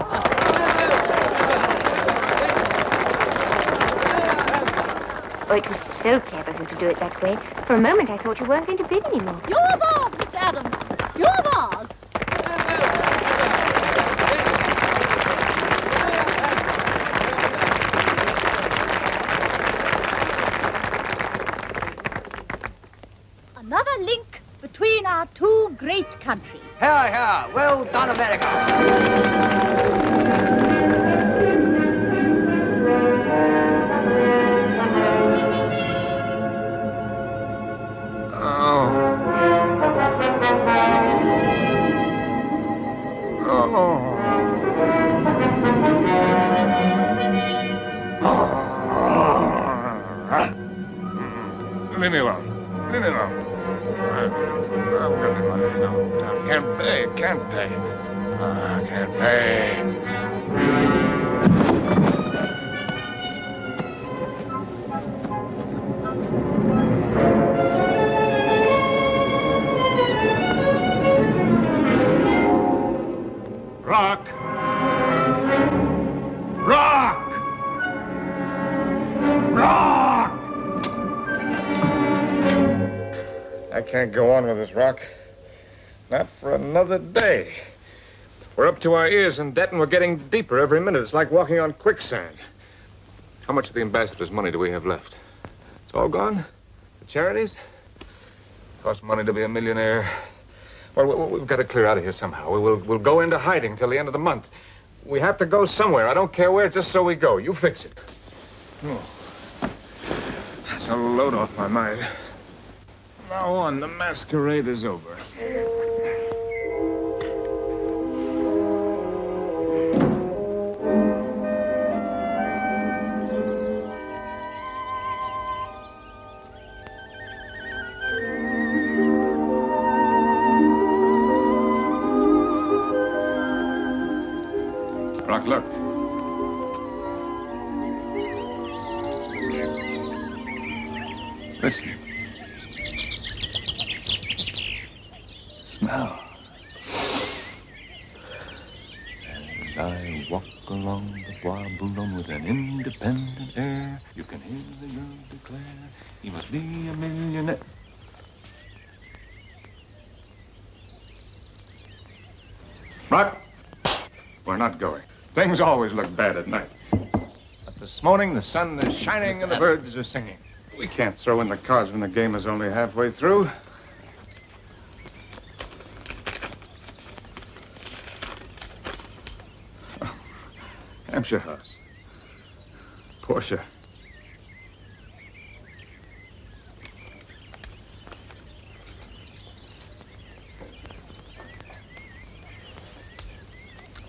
[SPEAKER 21] Oh, it was so clever of you to do it that way. For a moment, I thought you weren't going to bid anymore.
[SPEAKER 10] Your vase, Mr. Adams. Your vase. Another link between our two great countries.
[SPEAKER 8] Here, here. Well done, America.
[SPEAKER 5] Leave me alone. Leave me alone. I've got the money. No, I can't pay. Can't pay. I can't pay. Rock! Rock! Rock! I can't go on with this, Rock. Not for another day. We're up to our ears in debt, and we're getting deeper every minute. It's like walking on quicksand. How much of the ambassador's money do we have left? It's all gone? The charities? Costs money to be a millionaire. Well, we've got to clear out of here somehow. We'll go into hiding till the end of the month. We have to go somewhere. I don't care where, just so we go. You fix it. Oh. That's a load off my mind. Now on, the masquerade is over. Rock, look. Listen. Smell. As I walk along the Bois Boulogne with an independent air, you can hear the girl declare he must be a millionaire. Rock, we're not going. Things always look bad at night. But this morning, the sun is shining and the birds are singing. We can't throw in the cards when the game is only halfway through. Oh, Hampshire House. Portia.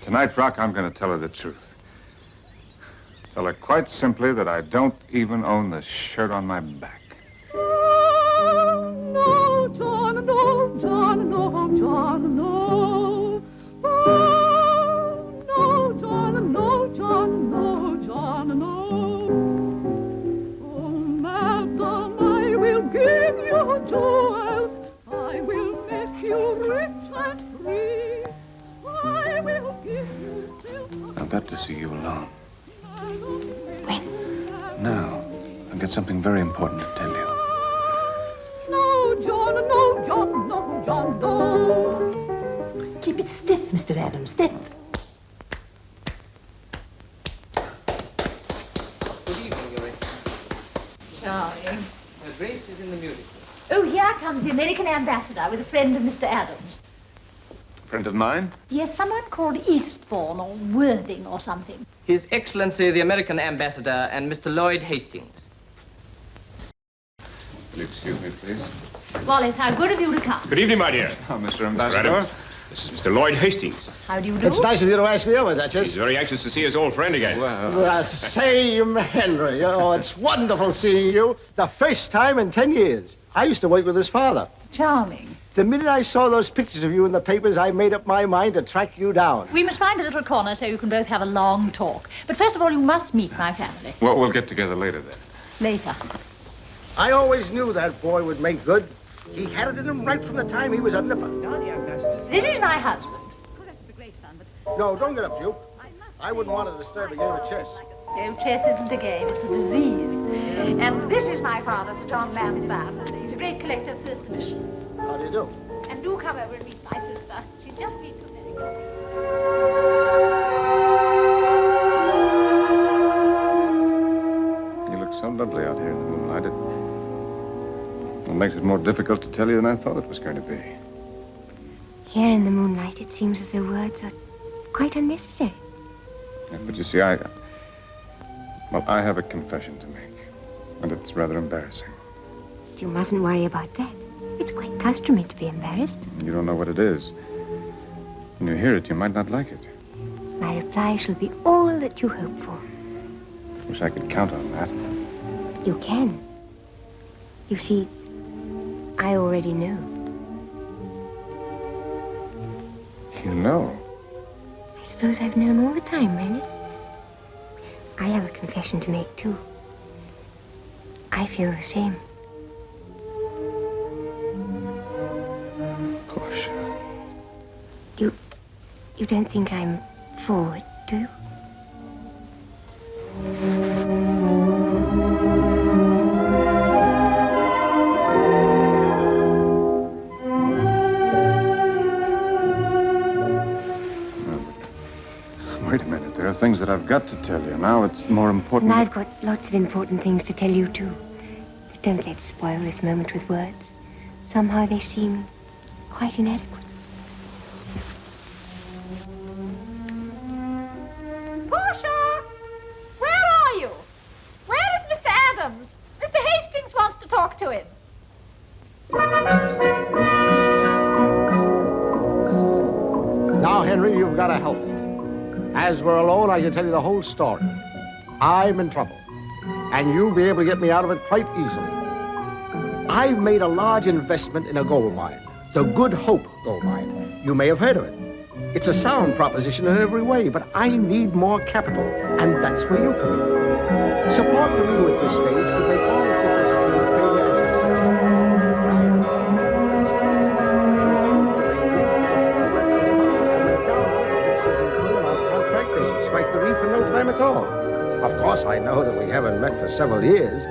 [SPEAKER 5] Tonight, Rock, I'm going to tell her the truth. Tell her quite simply that I don't even own the shirt on my back.
[SPEAKER 10] No, John, no, John, no, John, no. Oh, no, John, no, John, no, John, no. Oh, madam, I will give you jewels. I will make you rich and free. I will give you silver.
[SPEAKER 5] I've got to see you alone. Now, I've got something very important to tell you.
[SPEAKER 10] No, John, no, John, no, John, no.
[SPEAKER 11] Keep it stiff, Mr. Adams, stiff.
[SPEAKER 8] Good evening, Joyce.
[SPEAKER 10] Charming.
[SPEAKER 8] Her Grace is in the music.
[SPEAKER 10] Oh, here comes the American ambassador with a friend of Mr. Adams.
[SPEAKER 5] Friend of mine?
[SPEAKER 10] Yes, someone called Eastbourne or Worthing or something.
[SPEAKER 8] His Excellency, the American Ambassador, and Mr. Lloyd Hastings.
[SPEAKER 5] Will you excuse me, please?
[SPEAKER 10] Wallace, how good of you to come.
[SPEAKER 18] Good evening, my dear.
[SPEAKER 5] Oh, Mr.
[SPEAKER 18] Mr.
[SPEAKER 5] Ambassador.
[SPEAKER 18] Adams, this is Mr. Lloyd Hastings.
[SPEAKER 10] How do you do?
[SPEAKER 14] It's nice of you to ask me over, Duchess.
[SPEAKER 18] He's very anxious to see his old friend again.
[SPEAKER 14] Well, same, Henry. Oh, it's wonderful seeing you. The first time in 10 years. I used to work with his father.
[SPEAKER 10] Charming.
[SPEAKER 14] The minute I saw those pictures of you in the papers, I made up my mind to track you down.
[SPEAKER 10] We must find a little corner so you can both have a long talk. But first of all, you must meet my family.
[SPEAKER 5] Well, we'll get together later then.
[SPEAKER 10] Later.
[SPEAKER 14] I always knew that boy would make good. He had it in him right from the time he was a nipper.
[SPEAKER 10] This is my husband.
[SPEAKER 14] No, don't get up, Duke. I wouldn't want to disturb a game of chess.
[SPEAKER 10] Game of chess isn't a game, it's a disease. And this is my father, Sir John Lansdowne. He's a great collector of first editions.
[SPEAKER 14] How do you do?
[SPEAKER 10] And do come over and meet my sister. She's just been to America.
[SPEAKER 5] You look so lovely out here in the moonlight. It makes it more difficult to tell you than I thought it was going to be.
[SPEAKER 21] Here in the moonlight, it seems as though words are quite unnecessary.
[SPEAKER 5] Yeah, but you see, I have a confession to make, and it's rather embarrassing.
[SPEAKER 21] But you mustn't worry about that. It's quite customary to be embarrassed.
[SPEAKER 5] You don't know what it is. When you hear it, you might not like it.
[SPEAKER 21] My reply shall be all that you hope for.
[SPEAKER 5] Wish I could count on that.
[SPEAKER 21] You can. You see, I already know.
[SPEAKER 5] You know?
[SPEAKER 21] I suppose I've known all the time, really. I have a confession to make, too. I feel the same.
[SPEAKER 5] Portia.
[SPEAKER 21] You don't think I'm forward, do you?
[SPEAKER 5] Wait a minute. There are things that I've got to tell you. Now it's more important.
[SPEAKER 21] And I've got lots of important things to tell you, too. But don't let's spoil this moment with words. Somehow they seem quite inadequate.
[SPEAKER 10] Portia! Where are you? Where is Mr. Adams? Mr. Hastings wants to talk to him.
[SPEAKER 14] Now, Henry, you've got to help me. As we're alone, I can tell you the whole story. I'm in trouble, and you'll be able to get me out of it quite easily. I've made a large investment in a gold mine, the Good Hope gold mine. You may have heard of it. It's a sound proposition in every way, but I need more capital, and that's where you come in. Support from you at this stage could make all the difference between failure and success. They should strike the reef in no time at all. Of course, I know that we haven't met for several years,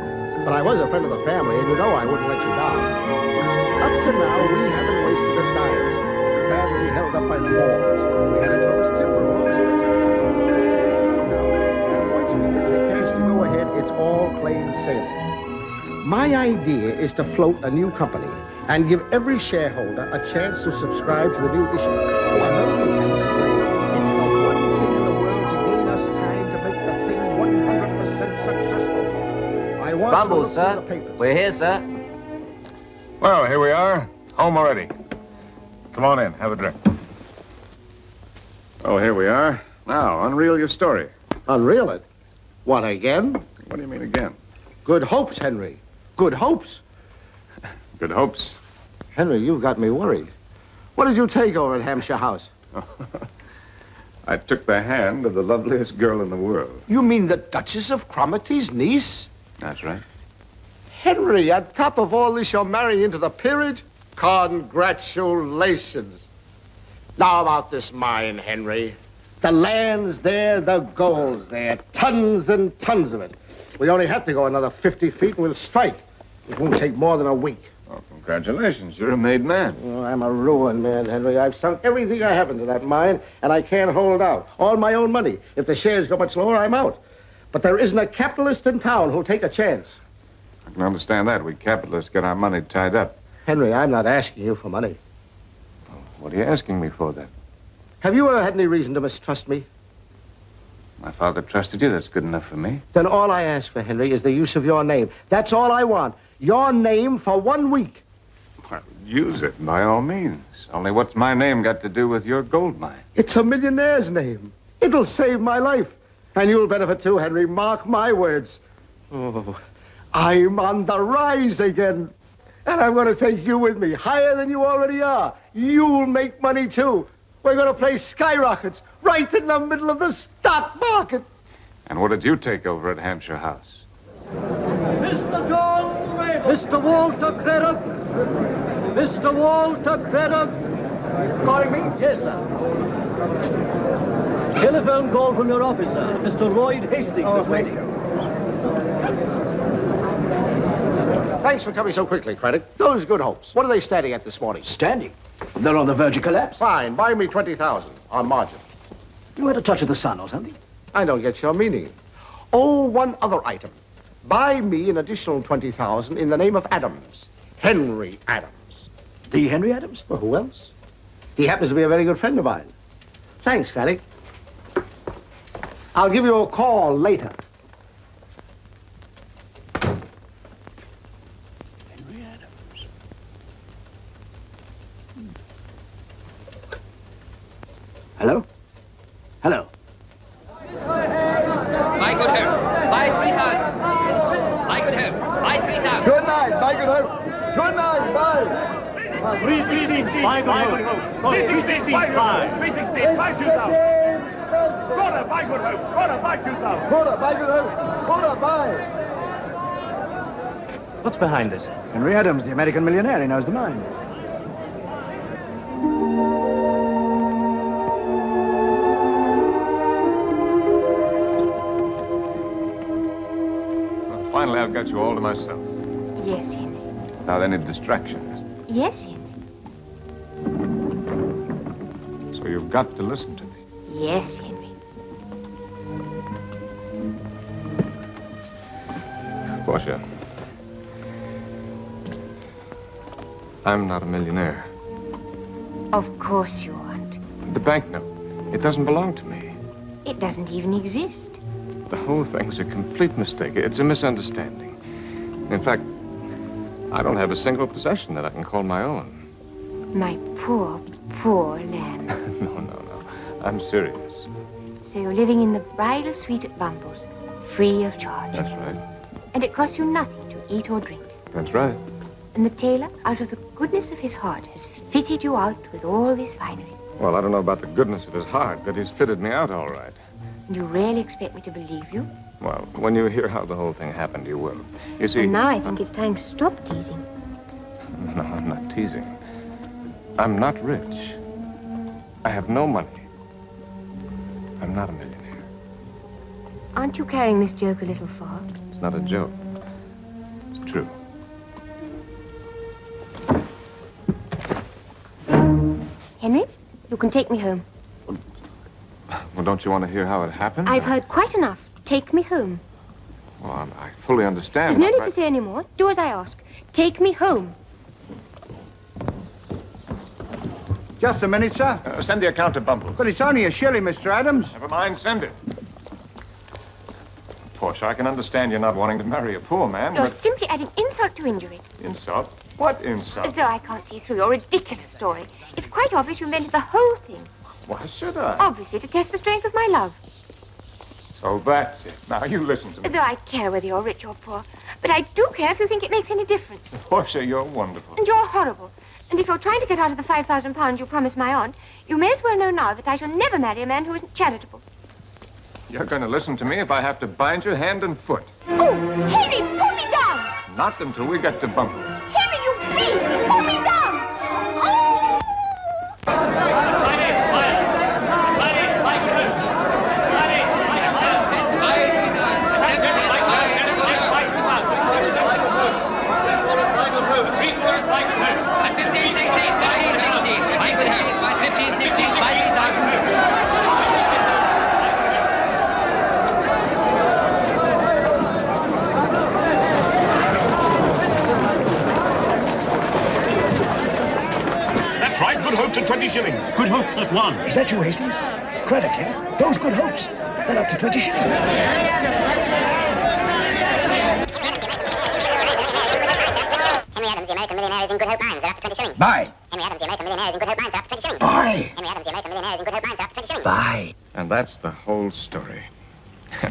[SPEAKER 14] but I was a friend of the family, and you know I wouldn't let you down. Up to now, we haven't wasted a dime. Badly held up by forms. We had to close timber all sorts of and once we get the cash to go ahead, it's all plain sailing. My idea is to float a new company and give every shareholder a chance to subscribe to the new issue. Oh, another thing, it's the one thing in the world to gain us time to make the thing 100% successful. I want
[SPEAKER 2] Bumble,
[SPEAKER 14] to
[SPEAKER 2] sir. We're here, sir.
[SPEAKER 5] Well, here we are. Home already. Come on in. Have a drink. Oh, here we are. Now, unreel your story.
[SPEAKER 14] Unreel it? What, again?
[SPEAKER 5] What do you mean again?
[SPEAKER 14] Good hopes, Henry. Good hopes.
[SPEAKER 5] Good hopes.
[SPEAKER 14] Henry, you've got me worried. What did you take over at Hampshire House?
[SPEAKER 5] I took the hand of the loveliest girl in the world.
[SPEAKER 14] You mean the Duchess of Cromarty's niece?
[SPEAKER 5] That's right.
[SPEAKER 14] Henry, on top of all this, you're marrying into the peerage? Congratulations. Now about this mine, Henry. The land's there, the gold's there. Tons and tons of it. We only have to go another 50 feet and we'll strike. It won't take more than a week.
[SPEAKER 5] Oh, congratulations. You're a made man.
[SPEAKER 14] Oh, I'm a ruined man, Henry. I've sunk everything I have into that mine, and I can't hold out. All my own money. If the shares go much lower, I'm out. But there isn't a capitalist in town who'll take a chance.
[SPEAKER 5] I can understand that. We capitalists get our money tied up.
[SPEAKER 14] Henry, I'm not asking you for money.
[SPEAKER 5] What are you asking me for, then?
[SPEAKER 14] Have you ever had any reason to mistrust me?
[SPEAKER 5] My father trusted you. That's good enough for me.
[SPEAKER 14] Then all I ask for, Henry, is the use of your name. That's all I want. Your name for 1 week.
[SPEAKER 5] Well, use it, by all means. Only what's my name got to do with your gold mine?
[SPEAKER 14] It's a millionaire's name. It'll save my life. And you'll benefit too, Henry. Mark my words. Oh, I'm on the rise again. And I'm going to take you with me, higher than you already are. You'll make money, too. We're going to play skyrockets right in the middle of the stock market.
[SPEAKER 5] And what did you take over at Hampshire House?
[SPEAKER 22] Mr. John Raven. Mr. Walter Craddock.
[SPEAKER 2] Mr. Walter Craddock.
[SPEAKER 16] Calling me?
[SPEAKER 2] Yes, sir. Telephone call from your office, sir. Mr. Lloyd Hastings is waiting.
[SPEAKER 14] Thanks for coming so quickly, Craddock. Those Good Hopes, what are they standing at this morning?
[SPEAKER 16] Standing? They're on the verge of collapse.
[SPEAKER 14] Fine. Buy me 20,000 on margin.
[SPEAKER 16] You had a touch of the sun or something?
[SPEAKER 14] I don't get your meaning. Oh, one other item. Buy me an additional 20,000 in the name of Adams. Henry Adams.
[SPEAKER 16] The Henry Adams?
[SPEAKER 14] Well, who else? He happens to be a very good friend of mine. Thanks, Craddock. I'll give you a call later.
[SPEAKER 16] Henry Adams. Hello? Hello?
[SPEAKER 12] My good hope. Buy 3,000. My good hope. Buy 3,000.
[SPEAKER 2] Good night, my good hope. Good night, bye.
[SPEAKER 20] 316, 5 good hope. 316, 5. 316, 5 2,000. Quarter, buy good hope. Quarter, buy 2,000.
[SPEAKER 2] Quarter, buy good hope. Quarter, buy.
[SPEAKER 16] What's behind this? Henry Adams, the American millionaire. He knows the mine.
[SPEAKER 5] Well, finally, I've got you all to myself.
[SPEAKER 21] Yes, Henry.
[SPEAKER 5] Without any distractions.
[SPEAKER 21] Yes, Henry.
[SPEAKER 5] So you've got to listen to me.
[SPEAKER 21] Yes, Henry.
[SPEAKER 5] Portia, I'm not a millionaire.
[SPEAKER 21] Of course you aren't.
[SPEAKER 5] The banknote, it doesn't belong to me.
[SPEAKER 21] It doesn't even exist.
[SPEAKER 5] The whole thing's a complete mistake. It's a misunderstanding. In fact, I don't have a single possession that I can call my own.
[SPEAKER 21] My poor, poor lamb.
[SPEAKER 5] No. I'm serious.
[SPEAKER 21] So you're living in the bridal suite at Bumble's, free of charge.
[SPEAKER 5] That's right.
[SPEAKER 21] And it costs you nothing to eat or drink.
[SPEAKER 5] That's right.
[SPEAKER 21] And the tailor, out of the goodness of his heart, has fitted you out with all this finery.
[SPEAKER 5] Well, I don't know about the goodness of his heart, but he's fitted me out all right.
[SPEAKER 21] And you really expect me to believe you?
[SPEAKER 5] Well, when you hear how the whole thing happened, you will. You see...
[SPEAKER 21] And now I think it's time to stop teasing.
[SPEAKER 5] No, I'm not teasing. I'm not rich. I have no money. I'm not a millionaire.
[SPEAKER 21] Aren't you carrying this joke a little far?
[SPEAKER 5] It's not a joke. It's true.
[SPEAKER 21] Henry, you can take me home.
[SPEAKER 5] Well, don't you want to hear how it happened?
[SPEAKER 21] I've heard quite enough. Take me home.
[SPEAKER 5] Well, I fully understand.
[SPEAKER 21] There's no need to say any more. Do as I ask. Take me home.
[SPEAKER 22] Just a minute, sir.
[SPEAKER 5] Send the account to Bumble.
[SPEAKER 22] But it's only a shilling, Mr. Adams.
[SPEAKER 5] Never mind, send it. Portia, I can understand you're not wanting to marry a poor man,
[SPEAKER 21] You're
[SPEAKER 5] but...
[SPEAKER 21] simply adding insult to injury.
[SPEAKER 5] Insult? What
[SPEAKER 21] As
[SPEAKER 5] insult?
[SPEAKER 21] though I can't see through your ridiculous story. It's quite obvious you invented the whole thing.
[SPEAKER 5] Why should I?
[SPEAKER 21] Obviously, to test the strength of my love.
[SPEAKER 5] So that's it. Now, you listen to me.
[SPEAKER 21] As though I care whether you're rich or poor. But I do care if you think it makes any difference.
[SPEAKER 5] Portia, you're wonderful.
[SPEAKER 21] And you're horrible. And if you're trying to get out of the £5,000 you promised my aunt, you may as well know now that I shall never marry a man who isn't charitable.
[SPEAKER 5] You're going to listen to me if I have to bind you hand and foot.
[SPEAKER 21] Oh, Henry, pull me down!
[SPEAKER 5] Not until we get to Bumble.
[SPEAKER 21] Henry, you beast! Pull me down!
[SPEAKER 20] That's right, Good Hopes at 20 shillings. Good Hopes at 1.
[SPEAKER 16] Is that you, Hastings? Craddock, yeah? Those Good Hopes. They're up to 20 shillings.
[SPEAKER 23] Henry Adams, the American millionaire, is in Good Hope Mines. They're up to 20 shillings.
[SPEAKER 16] Buy.
[SPEAKER 23] Henry Adams, the American millionaire, is in Good Hope Mines. They're up to 20 shillings.
[SPEAKER 16] Buy.
[SPEAKER 23] Henry Adams, the American millionaire, is in Good Hope Mines. They're up to 20 shillings.
[SPEAKER 16] Buy.
[SPEAKER 5] And that's the whole story.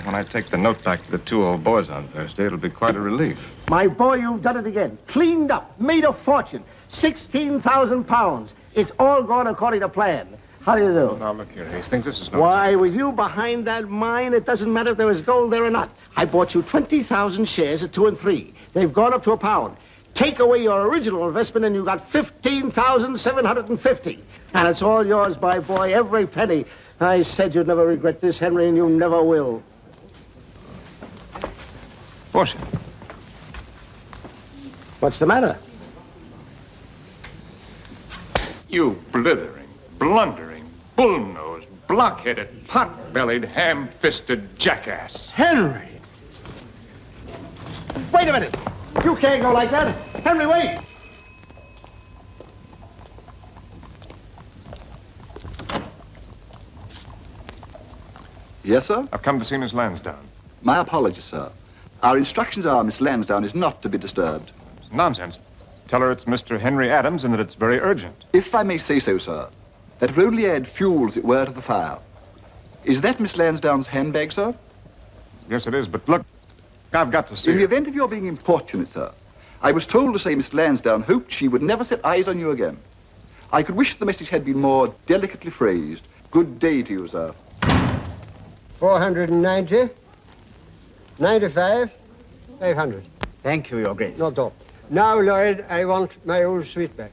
[SPEAKER 5] When I take the note back to the two old boys on Thursday, it'll be quite a relief.
[SPEAKER 14] My boy, you've done it again. Cleaned up, made a fortune. 16,000 pounds. It's all gone according to plan. How do you do?
[SPEAKER 5] Now, look here, Hastings, this is no...
[SPEAKER 14] Why, with you behind that mine, it doesn't matter if there was gold there or not. I bought you 20,000 shares at 2 and 3. They've gone up to £1. Take away your original investment and you got 15,750. And it's all yours, my boy, every penny. I said you'd never regret this, Henry, and you never will.
[SPEAKER 5] Portia.
[SPEAKER 14] What's the matter?
[SPEAKER 5] You blithering, blundering, bull-nosed, block-headed, pot-bellied, ham-fisted jackass.
[SPEAKER 14] Henry! Wait a minute. You can't go like that. Henry, wait.
[SPEAKER 1] Yes, sir?
[SPEAKER 5] I've come to see Miss Lansdowne.
[SPEAKER 1] My apologies, sir. Our instructions are Miss Lansdowne is not to be disturbed.
[SPEAKER 5] It's nonsense. Tell her it's Mr. Henry Adams and that it's very urgent.
[SPEAKER 1] If I may say so, sir, that would only add fuel, as it were, to the fire. Is that Miss Lansdowne's handbag, sir?
[SPEAKER 5] Yes, it is, but look, I've got to see
[SPEAKER 1] In the
[SPEAKER 5] her.
[SPEAKER 1] event of your being importunate, sir, I was told to say Miss Lansdowne hoped she would never set eyes on you again. I could wish the message had been more delicately phrased. Good day to you, sir.
[SPEAKER 17] 490, 95, 500.
[SPEAKER 15] Thank you, Your Grace.
[SPEAKER 17] Not all. Now, Lloyd, I want my old suite back.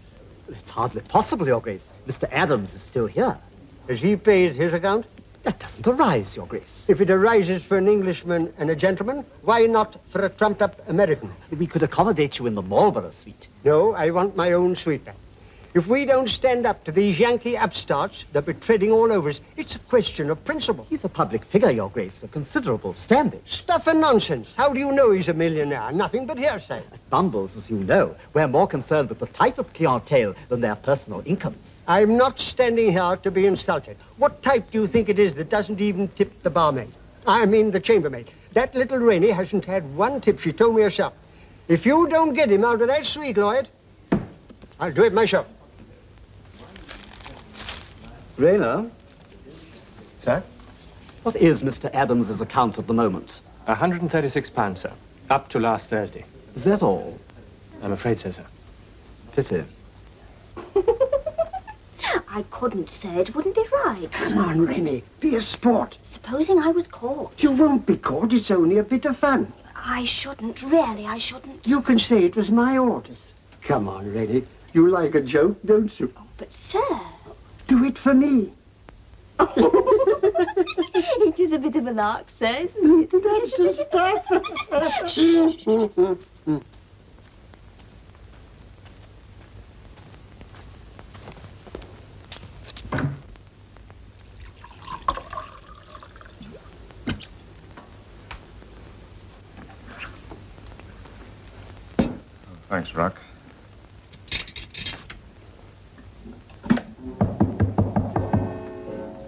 [SPEAKER 15] It's hardly possible, Your Grace. Mr. Adams is still here.
[SPEAKER 17] Has he paid his account?
[SPEAKER 15] That doesn't arise, Your Grace.
[SPEAKER 17] If it arises for an Englishman and a gentleman, why not for a trumped-up American?
[SPEAKER 15] We could accommodate you in the Marlborough suite.
[SPEAKER 17] No, I want my own suite back. If we don't stand up to these Yankee upstarts, they'll be treading all over us. It's a question of principle.
[SPEAKER 15] He's a public figure, Your Grace, of considerable standing.
[SPEAKER 17] Stuff and nonsense. How do you know he's a millionaire? Nothing but hearsay.
[SPEAKER 15] At Bumbles, as you know, we're more concerned with the type of clientele than their personal incomes.
[SPEAKER 17] I'm not standing here to be insulted. What type do you think it is that doesn't even tip the barmaid? I mean the chambermaid. That little Rennie hasn't had one tip, she told me herself. If you don't get him out of that suite, Lloyd, I'll do it myself.
[SPEAKER 15] Rayner? Sir? What is Mr. Adams's account at the moment?
[SPEAKER 3] £136, sir. Up to last Thursday.
[SPEAKER 15] Is that all?
[SPEAKER 3] I'm afraid so, sir.
[SPEAKER 15] Pity.
[SPEAKER 21] I couldn't, sir. It wouldn't be right.
[SPEAKER 17] Come on, Rennie. Be a sport.
[SPEAKER 21] Supposing I was caught.
[SPEAKER 17] You won't be caught. It's only a bit of fun.
[SPEAKER 21] I shouldn't, really, I shouldn't.
[SPEAKER 17] You can say it was my orders. Come on, Rennie. You like a joke, don't you?
[SPEAKER 21] But, sir...
[SPEAKER 17] Do it for me.
[SPEAKER 21] It is a bit of a lark, sir, isn't it?
[SPEAKER 17] That's the stuff.
[SPEAKER 5] Thanks, Rock.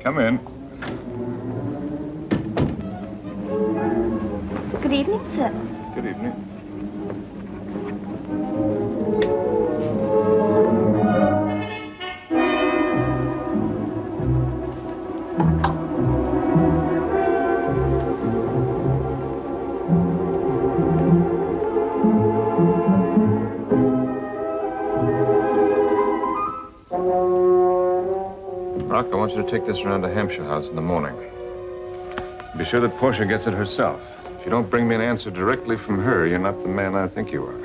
[SPEAKER 5] Come in.
[SPEAKER 21] Good evening, sir.
[SPEAKER 5] Good evening. Rock, I want you to take this around to Hampshire House in the morning. Be sure that Portia gets it herself. If you don't bring me an answer directly from her, you're not the man I think you are.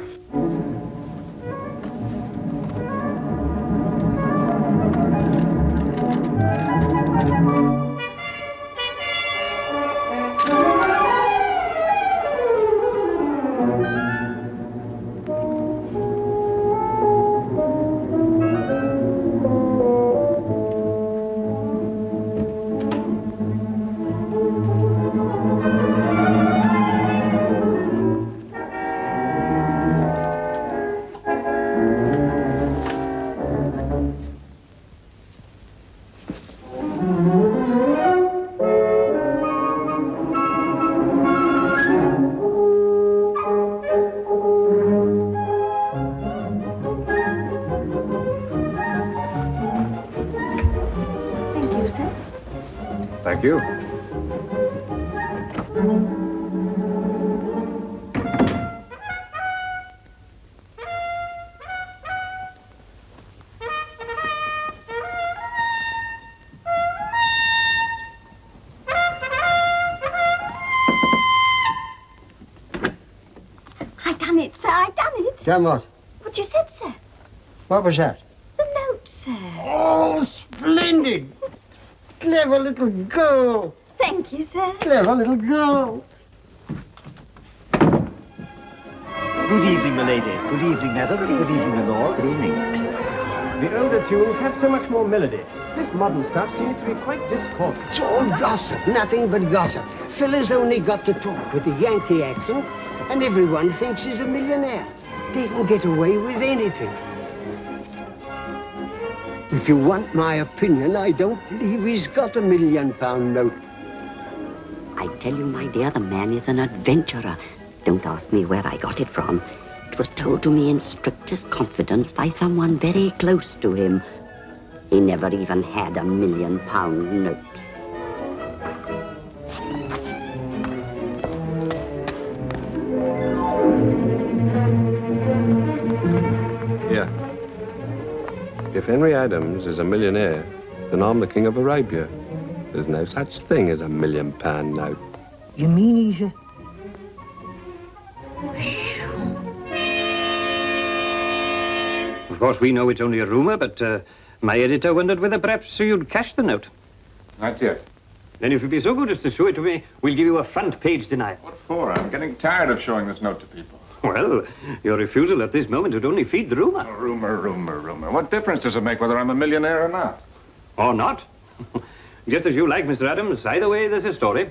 [SPEAKER 5] Thank you.
[SPEAKER 21] I done it, sir. I done it.
[SPEAKER 17] Done what? What was that?
[SPEAKER 21] The note, sir.
[SPEAKER 17] Oh, splendid. Clever little girl.
[SPEAKER 21] Thank you, sir.
[SPEAKER 17] Clever little girl.
[SPEAKER 15] Good evening, milady. Good evening, madam. Good evening, my lord. Good evening.
[SPEAKER 3] The older tunes have so much more melody. This modern stuff seems to be quite discordant.
[SPEAKER 17] It's all gossip, nothing but gossip. Fella's only got to talk with a Yankee accent, and everyone thinks he's a millionaire. They can get away with anything. If you want my opinion, I don't believe he's got a £1 million note.
[SPEAKER 4] I tell you, my dear, the man is an adventurer. Don't ask me where I got it from. It was told to me in strictest confidence by someone very close to him. He never even had a £1 million note.
[SPEAKER 13] Yeah. If Henry Adams is a millionaire, then I'm the King of Arabia. There's no such thing as a £1 million note.
[SPEAKER 17] You mean he's a...
[SPEAKER 12] Of course, we know it's only a rumor, but my editor wondered whether perhaps you'd cash the note.
[SPEAKER 5] Not yet.
[SPEAKER 12] Then if you'd be so good as to show it to me, we'll give you a front-page denial.
[SPEAKER 5] What for? I'm getting tired of showing this note to people.
[SPEAKER 12] Well, your refusal at this moment would only feed the rumor.
[SPEAKER 5] Oh, rumor. What difference does it make whether I'm a millionaire or not?
[SPEAKER 12] Or not? Just as you like, Mr. Adams. Either way, there's a story.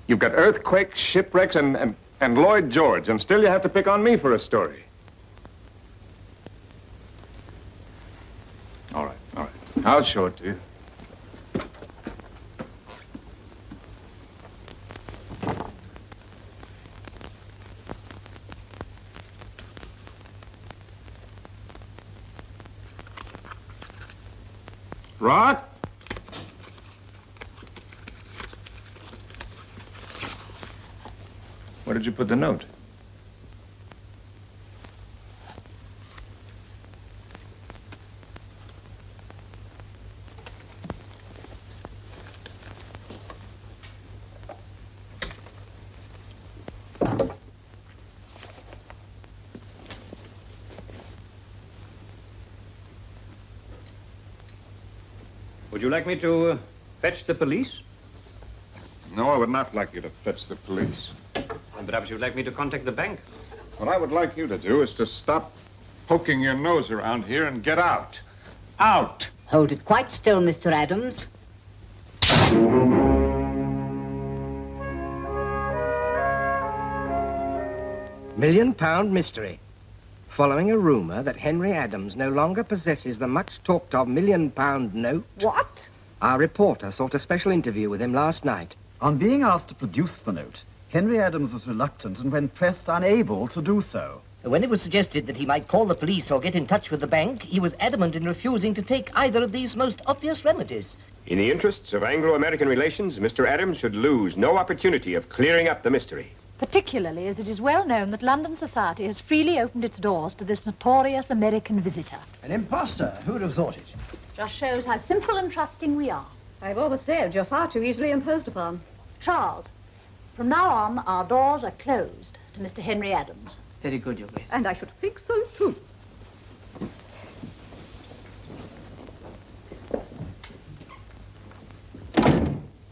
[SPEAKER 5] You've got earthquakes, shipwrecks, and Lloyd George, and still you have to pick on me for a story. All right. I'll show it to you. Rod? Where did you put the note?
[SPEAKER 12] Would you like me to fetch the police?
[SPEAKER 5] No, I would not like you to fetch the police.
[SPEAKER 12] And perhaps you'd like me to contact the bank?
[SPEAKER 5] What I would like you to do is to stop poking your nose around here and get out. Out!
[SPEAKER 4] Hold it quite still, Mr. Adams.
[SPEAKER 8] £1 million mystery. Following a rumor that Henry Adams no longer possesses the much-talked-of £1 million note...
[SPEAKER 15] What?
[SPEAKER 8] Our reporter sought a special interview with him last night.
[SPEAKER 15] On being asked to produce the note, Henry Adams was reluctant and, when pressed, unable to do so.
[SPEAKER 8] When it was suggested that he might call the police or get in touch with the bank, he was adamant in refusing to take either of these most obvious remedies.
[SPEAKER 18] In the interests of Anglo-American relations, Mr. Adams should lose no opportunity of clearing up the mystery.
[SPEAKER 10] Particularly as it is well known that London society has freely opened its doors to this notorious American visitor.
[SPEAKER 2] An imposter. Who'd have thought it?
[SPEAKER 10] Just shows how simple and trusting we are.
[SPEAKER 9] I've always said you're far too easily imposed upon.
[SPEAKER 10] Charles, from now on, our doors are closed to Mr. Henry Adams.
[SPEAKER 2] Very good, Your Grace.
[SPEAKER 9] And I should think so, too.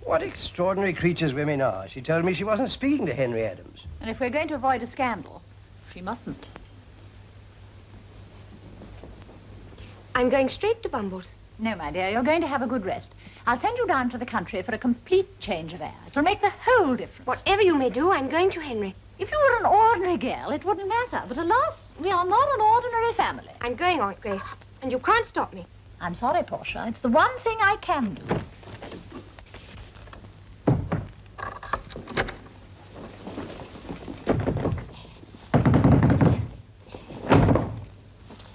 [SPEAKER 17] What extraordinary creatures women are. She told me she wasn't speaking to Henry Adams.
[SPEAKER 10] And if we're going to avoid a scandal, she mustn't.
[SPEAKER 21] I'm going straight to Bumble's.
[SPEAKER 10] No, my dear, you're going to have a good rest. I'll send you down to the country for a complete change of air. It'll make the whole difference.
[SPEAKER 21] Whatever you may do, I'm going to Henry.
[SPEAKER 10] If you were an ordinary girl, it wouldn't matter. But alas, we are not an ordinary family.
[SPEAKER 21] I'm going, Aunt Grace, and you can't stop me.
[SPEAKER 10] I'm sorry, Portia. It's the one thing I can do.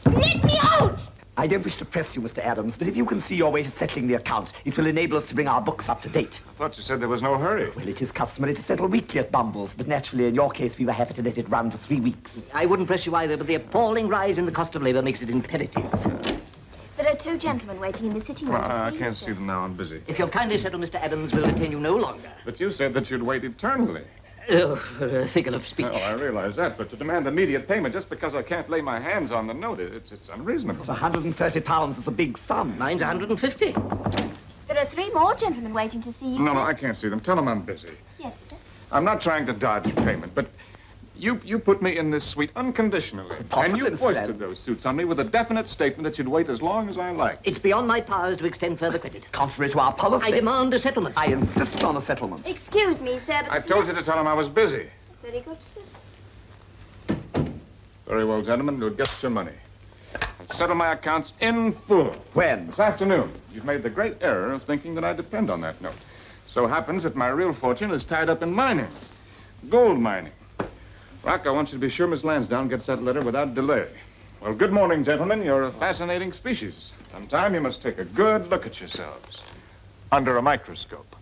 [SPEAKER 21] Let me out!
[SPEAKER 15] I don't wish to press you, Mr. Adams, but if you can see your way to settling the account, it will enable us to bring our books up to date.
[SPEAKER 5] I thought you said there was no hurry.
[SPEAKER 15] Well, it is customary to settle weekly at Bumble's, but naturally, in your case, we were happy to let it run for 3 weeks.
[SPEAKER 8] I wouldn't press you either, but the appalling rise in the cost of labor makes it imperative.
[SPEAKER 21] There are 2 gentlemen waiting in the sitting room.
[SPEAKER 5] I can't see them now. I'm busy.
[SPEAKER 8] If you'll kindly settle, Mr. Adams, we'll detain you no longer.
[SPEAKER 5] But you said that you'd wait eternally.
[SPEAKER 8] Oh, figure of speech.
[SPEAKER 5] Oh, I realize that, but to demand immediate payment just because I can't lay my hands on the note, it's unreasonable.
[SPEAKER 15] £130 is a big sum.
[SPEAKER 8] Mine's 150.
[SPEAKER 21] There are 3 more gentlemen waiting to see you,
[SPEAKER 5] No,
[SPEAKER 21] sir.
[SPEAKER 5] no, I can't see them. Tell them I'm busy.
[SPEAKER 21] Yes, sir.
[SPEAKER 5] I'm not trying to dodge payment, but you put me in this suite unconditionally.
[SPEAKER 15] Possibly,
[SPEAKER 5] and you
[SPEAKER 15] Mr.
[SPEAKER 5] foisted
[SPEAKER 15] Adams.
[SPEAKER 5] those suits on me with a definite statement that you'd wait as long as I liked.
[SPEAKER 8] It's beyond my powers to extend further credit.
[SPEAKER 15] Contrary to our policy.
[SPEAKER 8] I demand a settlement.
[SPEAKER 15] I insist on a settlement.
[SPEAKER 21] Excuse me, sir, but...
[SPEAKER 5] I told you to tell him I was busy.
[SPEAKER 21] Very good, sir.
[SPEAKER 5] Very well, gentlemen, you'll get your money. I'll settle my accounts in full.
[SPEAKER 15] When?
[SPEAKER 5] This afternoon. You've made the great error of thinking that I depend on that note. So happens that my real fortune is tied up in mining. Gold mining. Rock, I want you to be sure Miss Lansdowne gets that letter without delay. Well, good morning, gentlemen. You're a fascinating species. Sometime you must take a good look at yourselves. Under a microscope.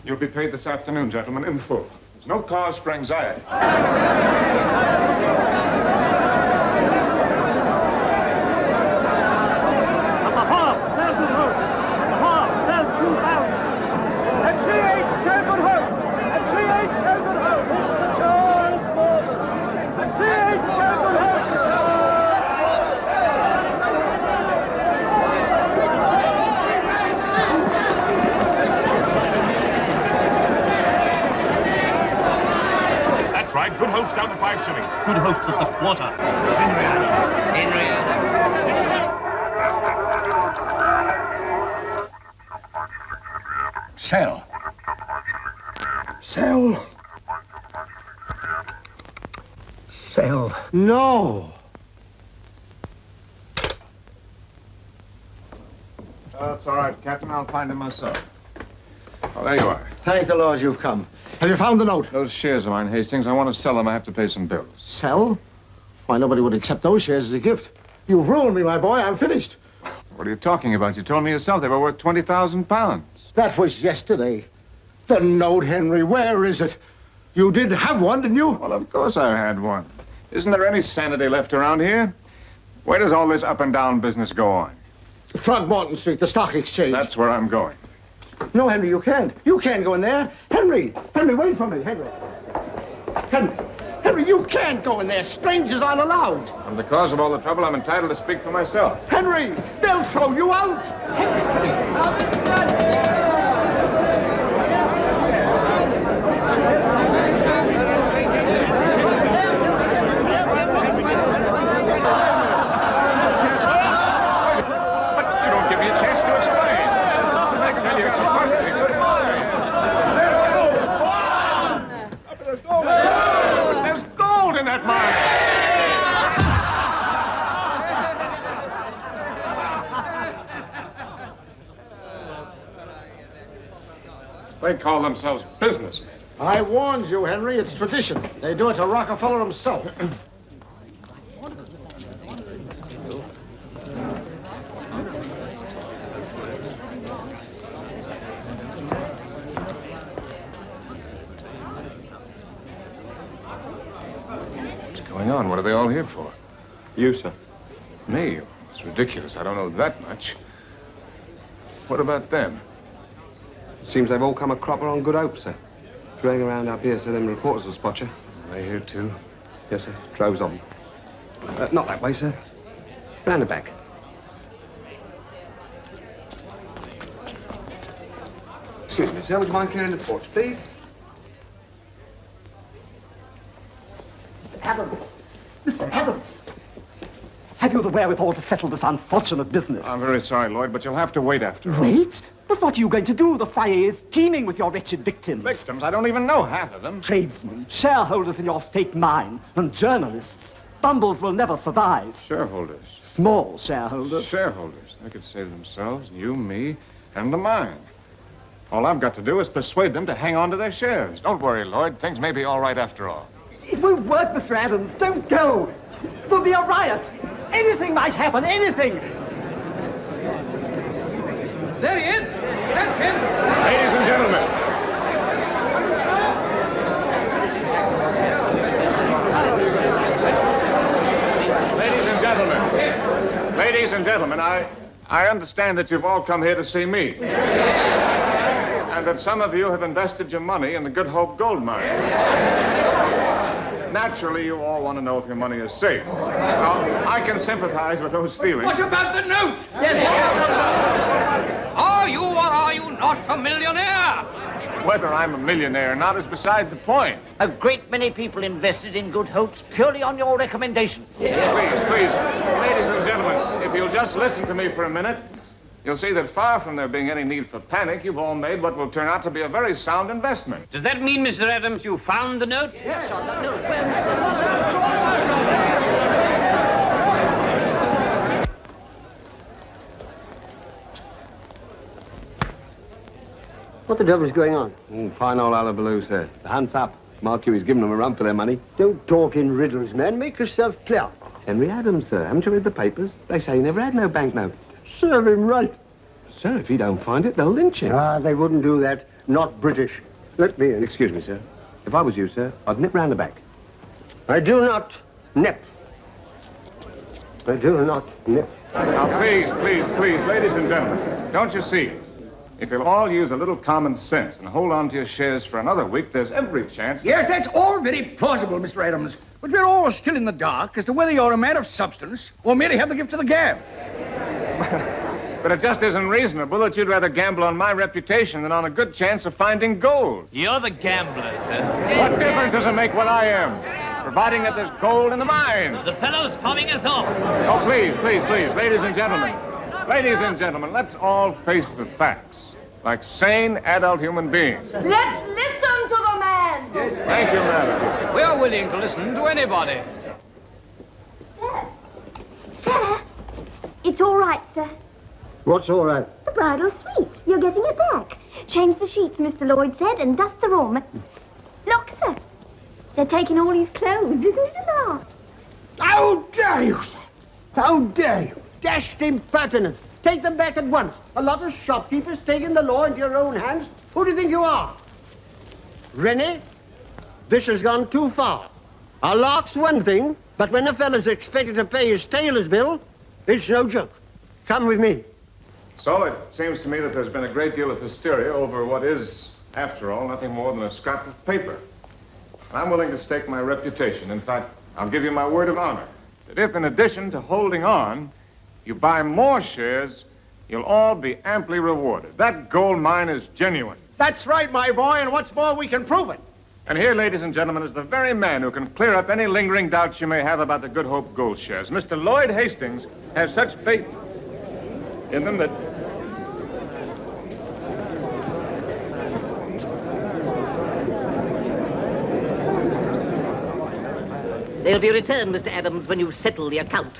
[SPEAKER 5] You'll be paid this afternoon, gentlemen, in full. There's no cause for anxiety.
[SPEAKER 20] Good hopes down to 5 shillings.
[SPEAKER 2] Good hopes at the quarter.
[SPEAKER 20] Henry Adams.
[SPEAKER 8] Henry Adams.
[SPEAKER 22] Sell. Sell.
[SPEAKER 14] Sell. No.
[SPEAKER 5] That's all right, Captain. I'll find him myself. Oh, there you are.
[SPEAKER 14] Thank the Lord you've come. Have you found the note?
[SPEAKER 5] Those shares of mine, Hastings, I want to sell them. I have to pay some bills.
[SPEAKER 14] Sell? Why, nobody would accept those shares as a gift. You've ruined me, my boy. I'm finished.
[SPEAKER 5] What are you talking about? You told me yourself they were worth £20,000.
[SPEAKER 14] That was yesterday. The note, Henry, where is it? You did have one, didn't you?
[SPEAKER 5] Well, of course I had one. Isn't there any sanity left around here? Where does all this up and down business go on?
[SPEAKER 14] Throgmorton Street, the stock exchange.
[SPEAKER 5] That's where I'm going.
[SPEAKER 14] No, Henry, you can't. You can't go in there. Henry, wait for me, Henry. Henry, you can't go in there. Strangers aren't allowed.
[SPEAKER 5] And because of all the trouble, I'm entitled to speak for myself.
[SPEAKER 14] Henry, they'll throw you out.
[SPEAKER 5] But you don't give me a chance to explain. I tell you, it's a perfectly good mine. There's gold in that mine. They call themselves businessmen.
[SPEAKER 14] I warned you, Henry. It's tradition. They do it to Rockefeller himself.
[SPEAKER 5] What's going on? What are they all here for?
[SPEAKER 13] You, sir.
[SPEAKER 5] Me? It's ridiculous. I don't know that much. What about them?
[SPEAKER 13] Seems they've all come a cropper on good hope, sir. If you hang around up here, so them reporters will spot you.
[SPEAKER 5] Are they here, too?
[SPEAKER 13] Yes, sir. Droves of them. Not that way, sir. Round the back. Excuse me, sir. Would you mind clearing the porch, please?
[SPEAKER 15] Mr. Adams! Mr. Adams! Have you the wherewithal to settle this unfortunate business?
[SPEAKER 5] I'm very sorry, Lloyd, but you'll have to wait after all.
[SPEAKER 15] Wait? But what are you going to do? The fire is teeming with your wretched victims.
[SPEAKER 5] Victims? I don't even know half of them.
[SPEAKER 15] Tradesmen, shareholders in your fake mine, and journalists. Bumbles will never survive.
[SPEAKER 5] Shareholders.
[SPEAKER 15] Small shareholders.
[SPEAKER 5] Shareholders. They could save themselves, you, me, and the mine. All I've got to do is persuade them to hang on to their shares. Don't worry, Lloyd. Things may be all right after all.
[SPEAKER 15] It won't work, Mr. Adams. Don't go. There'll be a riot. Anything might happen. Anything.
[SPEAKER 12] There he is. That's him.
[SPEAKER 5] Ladies and gentlemen. Ladies and gentlemen. Ladies and gentlemen, I understand that you've all come here to see me. And that some of you have invested your money in the Good Hope gold mine. Naturally, you all want to know if your money is safe. Now, I can sympathize with those feelings.
[SPEAKER 12] What about the note? Are you or are you not a millionaire?
[SPEAKER 5] Whether I'm a millionaire or not is beside the point.
[SPEAKER 2] A great many people invested in Good Hopes purely on your recommendation.
[SPEAKER 5] Please, ladies and gentlemen, if you'll just listen to me for a minute, you'll see that far from there being any need for panic, you've all made what will turn out to be a very sound investment.
[SPEAKER 12] Does that mean, Mr. Adams, you found the note?
[SPEAKER 2] Yes, on the note.
[SPEAKER 17] What the devil's going on?
[SPEAKER 13] Fine old hullabaloo, sir. The hunt's up. Mark you, he's given them a run for their money.
[SPEAKER 17] Don't talk in riddles, man. Make yourself clear.
[SPEAKER 13] Henry Adams, sir. Haven't you read the papers? They say he never had no banknote.
[SPEAKER 17] Serve him right.
[SPEAKER 13] Sir, if he don't find it, they'll lynch him.
[SPEAKER 17] Ah, they wouldn't do that. Not British. Let me in.
[SPEAKER 13] Excuse me, sir. If I was you, sir, I'd nip round the back.
[SPEAKER 17] I do not nip. I do not nip.
[SPEAKER 5] Now, please, ladies and gentlemen, don't you see? If you'll all use a little common sense and hold on to your shares for another week, there's every chance...
[SPEAKER 6] Yes, that's all very plausible, Mr. Adams. But we're all still in the dark as to whether you're a man of substance or merely have the gift of the gab.
[SPEAKER 5] But it just isn't reasonable that you'd rather gamble on my reputation than on a good chance of finding gold.
[SPEAKER 12] You're the gambler, sir.
[SPEAKER 5] What difference does it make what I am? Providing that there's gold in the mine.
[SPEAKER 12] The fellow's fobbing us off.
[SPEAKER 5] Oh, please, ladies and gentlemen. Ladies and gentlemen, let's all face the facts. Like sane, adult human beings.
[SPEAKER 21] Let's listen to the man.
[SPEAKER 5] Yes, thank you, madam.
[SPEAKER 12] We're willing to listen to anybody.
[SPEAKER 21] Sir, it's all right, sir.
[SPEAKER 17] What's all right?
[SPEAKER 21] The bridal suite. You're getting it back. Change the sheets, Mr. Lloyd said, and dust the room. Look, sir. They're taking all his clothes. Isn't it a lark?
[SPEAKER 17] How dare you, sir? How dare you? Dashed impertinence. Take them back at once. A lot of shopkeepers taking the law into your own hands. Who do you think you are? Rennie, this has gone too far. A lark's one thing, but when a fellow's expected to pay his tailor's bill, it's no joke. Come with me.
[SPEAKER 5] So it seems to me that there's been a great deal of hysteria over what is, after all, nothing more than a scrap of paper. And I'm willing to stake my reputation. In fact, I'll give you my word of honor that if, in addition to holding on, you buy more shares, you'll all be amply rewarded. That gold mine is genuine.
[SPEAKER 6] That's right, my boy, and what's more, we can prove it.
[SPEAKER 5] And here, ladies and gentlemen, is the very man who can clear up any lingering doubts you may have about the Good Hope gold shares. Mr. Lloyd Hastings has such faith in them that...
[SPEAKER 2] They'll be returned, Mr. Adams, when you settle the account.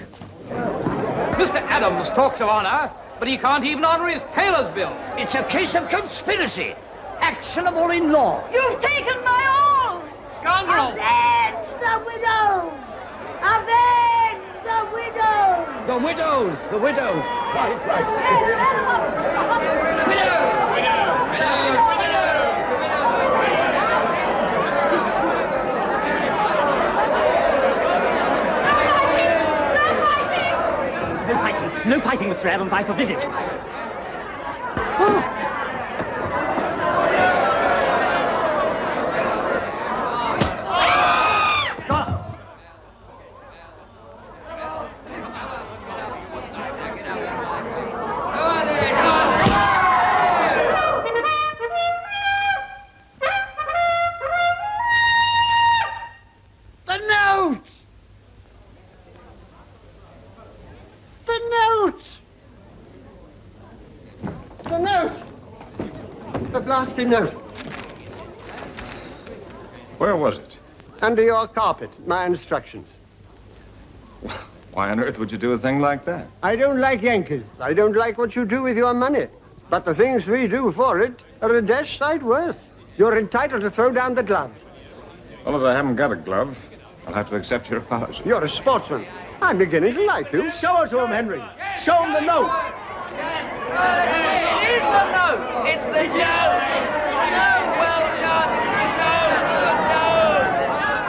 [SPEAKER 12] Mr. Adams talks of honor, but he can't even honor his tailor's bill.
[SPEAKER 2] It's a case of conspiracy. Actionable in law.
[SPEAKER 21] You've taken my all!
[SPEAKER 12] Scoundrel!
[SPEAKER 21] Avenge the widows! Avenge the widows!
[SPEAKER 6] The widows! The widows! Right.
[SPEAKER 12] The widows!
[SPEAKER 2] No fighting, Mr. Adams. I forbid it. Oh.
[SPEAKER 17] Note.
[SPEAKER 5] Where was it?
[SPEAKER 17] Under your carpet. My instructions.
[SPEAKER 5] Why on earth would you do a thing like that?
[SPEAKER 17] I don't like Yankees. I don't like what you do with your money. But the things we do for it are a dash sight worse. You're entitled to throw down the gloves.
[SPEAKER 5] Well, as I haven't got a glove, I'll have to accept your apology.
[SPEAKER 17] You're a sportsman. I'm beginning to like you.
[SPEAKER 6] Show it to him, Henry. Show him the note.
[SPEAKER 12] It is the note. It's the note. No, well done. No.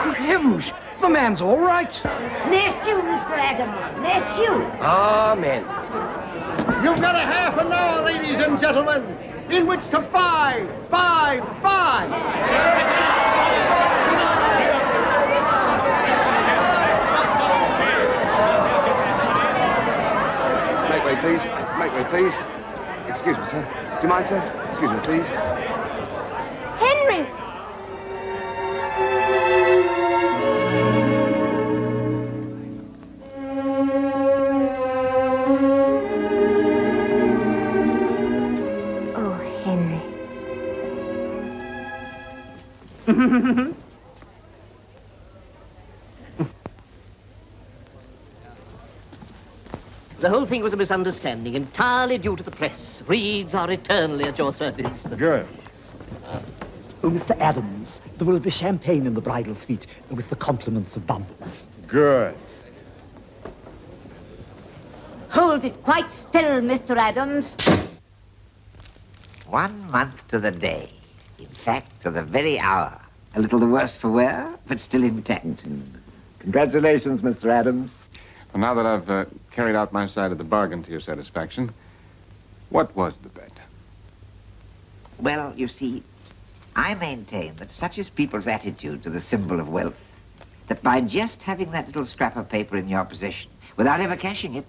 [SPEAKER 6] Good heavens. The man's all right.
[SPEAKER 9] Bless you, Mr. Adams. Bless you.
[SPEAKER 6] Amen.
[SPEAKER 14] You've got a half an hour, ladies and gentlemen, in which to buy.
[SPEAKER 7] Make way, please. Make way, please. Excuse me, sir. Do you mind, sir? Excuse me, please.
[SPEAKER 21] Henry! Oh, Henry.
[SPEAKER 2] The whole thing was a misunderstanding, entirely due to the press. Reeds are eternally at your service.
[SPEAKER 15] Good. Oh, Mr. Adams, there will be champagne in the bridal suite with the compliments of bumbles.
[SPEAKER 5] Good.
[SPEAKER 9] Hold it quite still, Mr. Adams.
[SPEAKER 11] 1 month to the day. In fact, to the very hour. A little the worse for wear, but still intact.
[SPEAKER 19] Congratulations, Mr. Adams.
[SPEAKER 5] Well, now that I've carried out my side of the bargain to your satisfaction, what was the bet?
[SPEAKER 11] Well, you see, I maintain that such is people's attitude to the symbol of wealth, that by just having that little scrap of paper in your possession, without ever cashing it,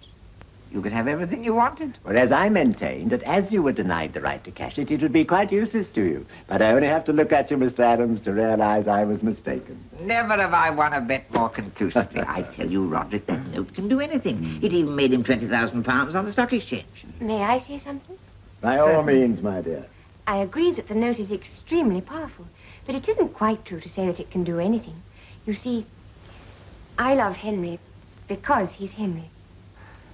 [SPEAKER 11] you could have everything you wanted.
[SPEAKER 19] Whereas I maintain that as you were denied the right to cash it, it would be quite useless to you. But I only have to look at you, Mr. Adams, to realize I was mistaken.
[SPEAKER 11] Never have I won a bet more conclusively. I tell you, Roderick, that note can do anything. It even made him £20,000 on the stock exchange.
[SPEAKER 21] May I say something?
[SPEAKER 19] By all means, my dear.
[SPEAKER 21] I agree that the note is extremely powerful, but it isn't quite true to say that it can do anything. You see, I love Henry because he's Henry.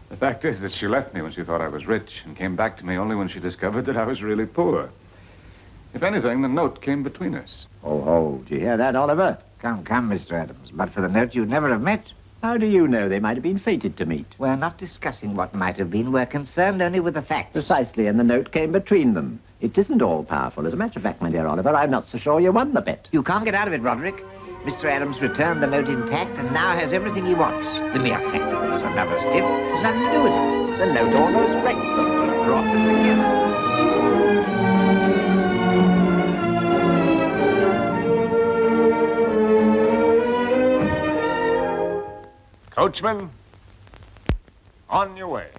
[SPEAKER 5] The fact is that she left me when she thought I was rich and came back to me only when she discovered that I was really poor. If anything, the note came between us.
[SPEAKER 19] Oh, do you hear that, Oliver?
[SPEAKER 11] Come, Mr. Adams. But for the note, you'd never have met.
[SPEAKER 19] How do you know? They might have been fated to meet.
[SPEAKER 11] We're not discussing what might have been. We're concerned only with the facts.
[SPEAKER 19] Precisely, and the note came between them. It isn't all powerful. As a matter of fact, my dear Oliver, I'm not so sure you won the bet.
[SPEAKER 11] You can't get out of it, Roderick. Mr. Adams returned the note intact and now has everything he wants. The mere fact that there was another stiff has nothing to do with it.
[SPEAKER 19] The note almost wrecked them.
[SPEAKER 11] It brought them
[SPEAKER 5] together. Coachman, on your way.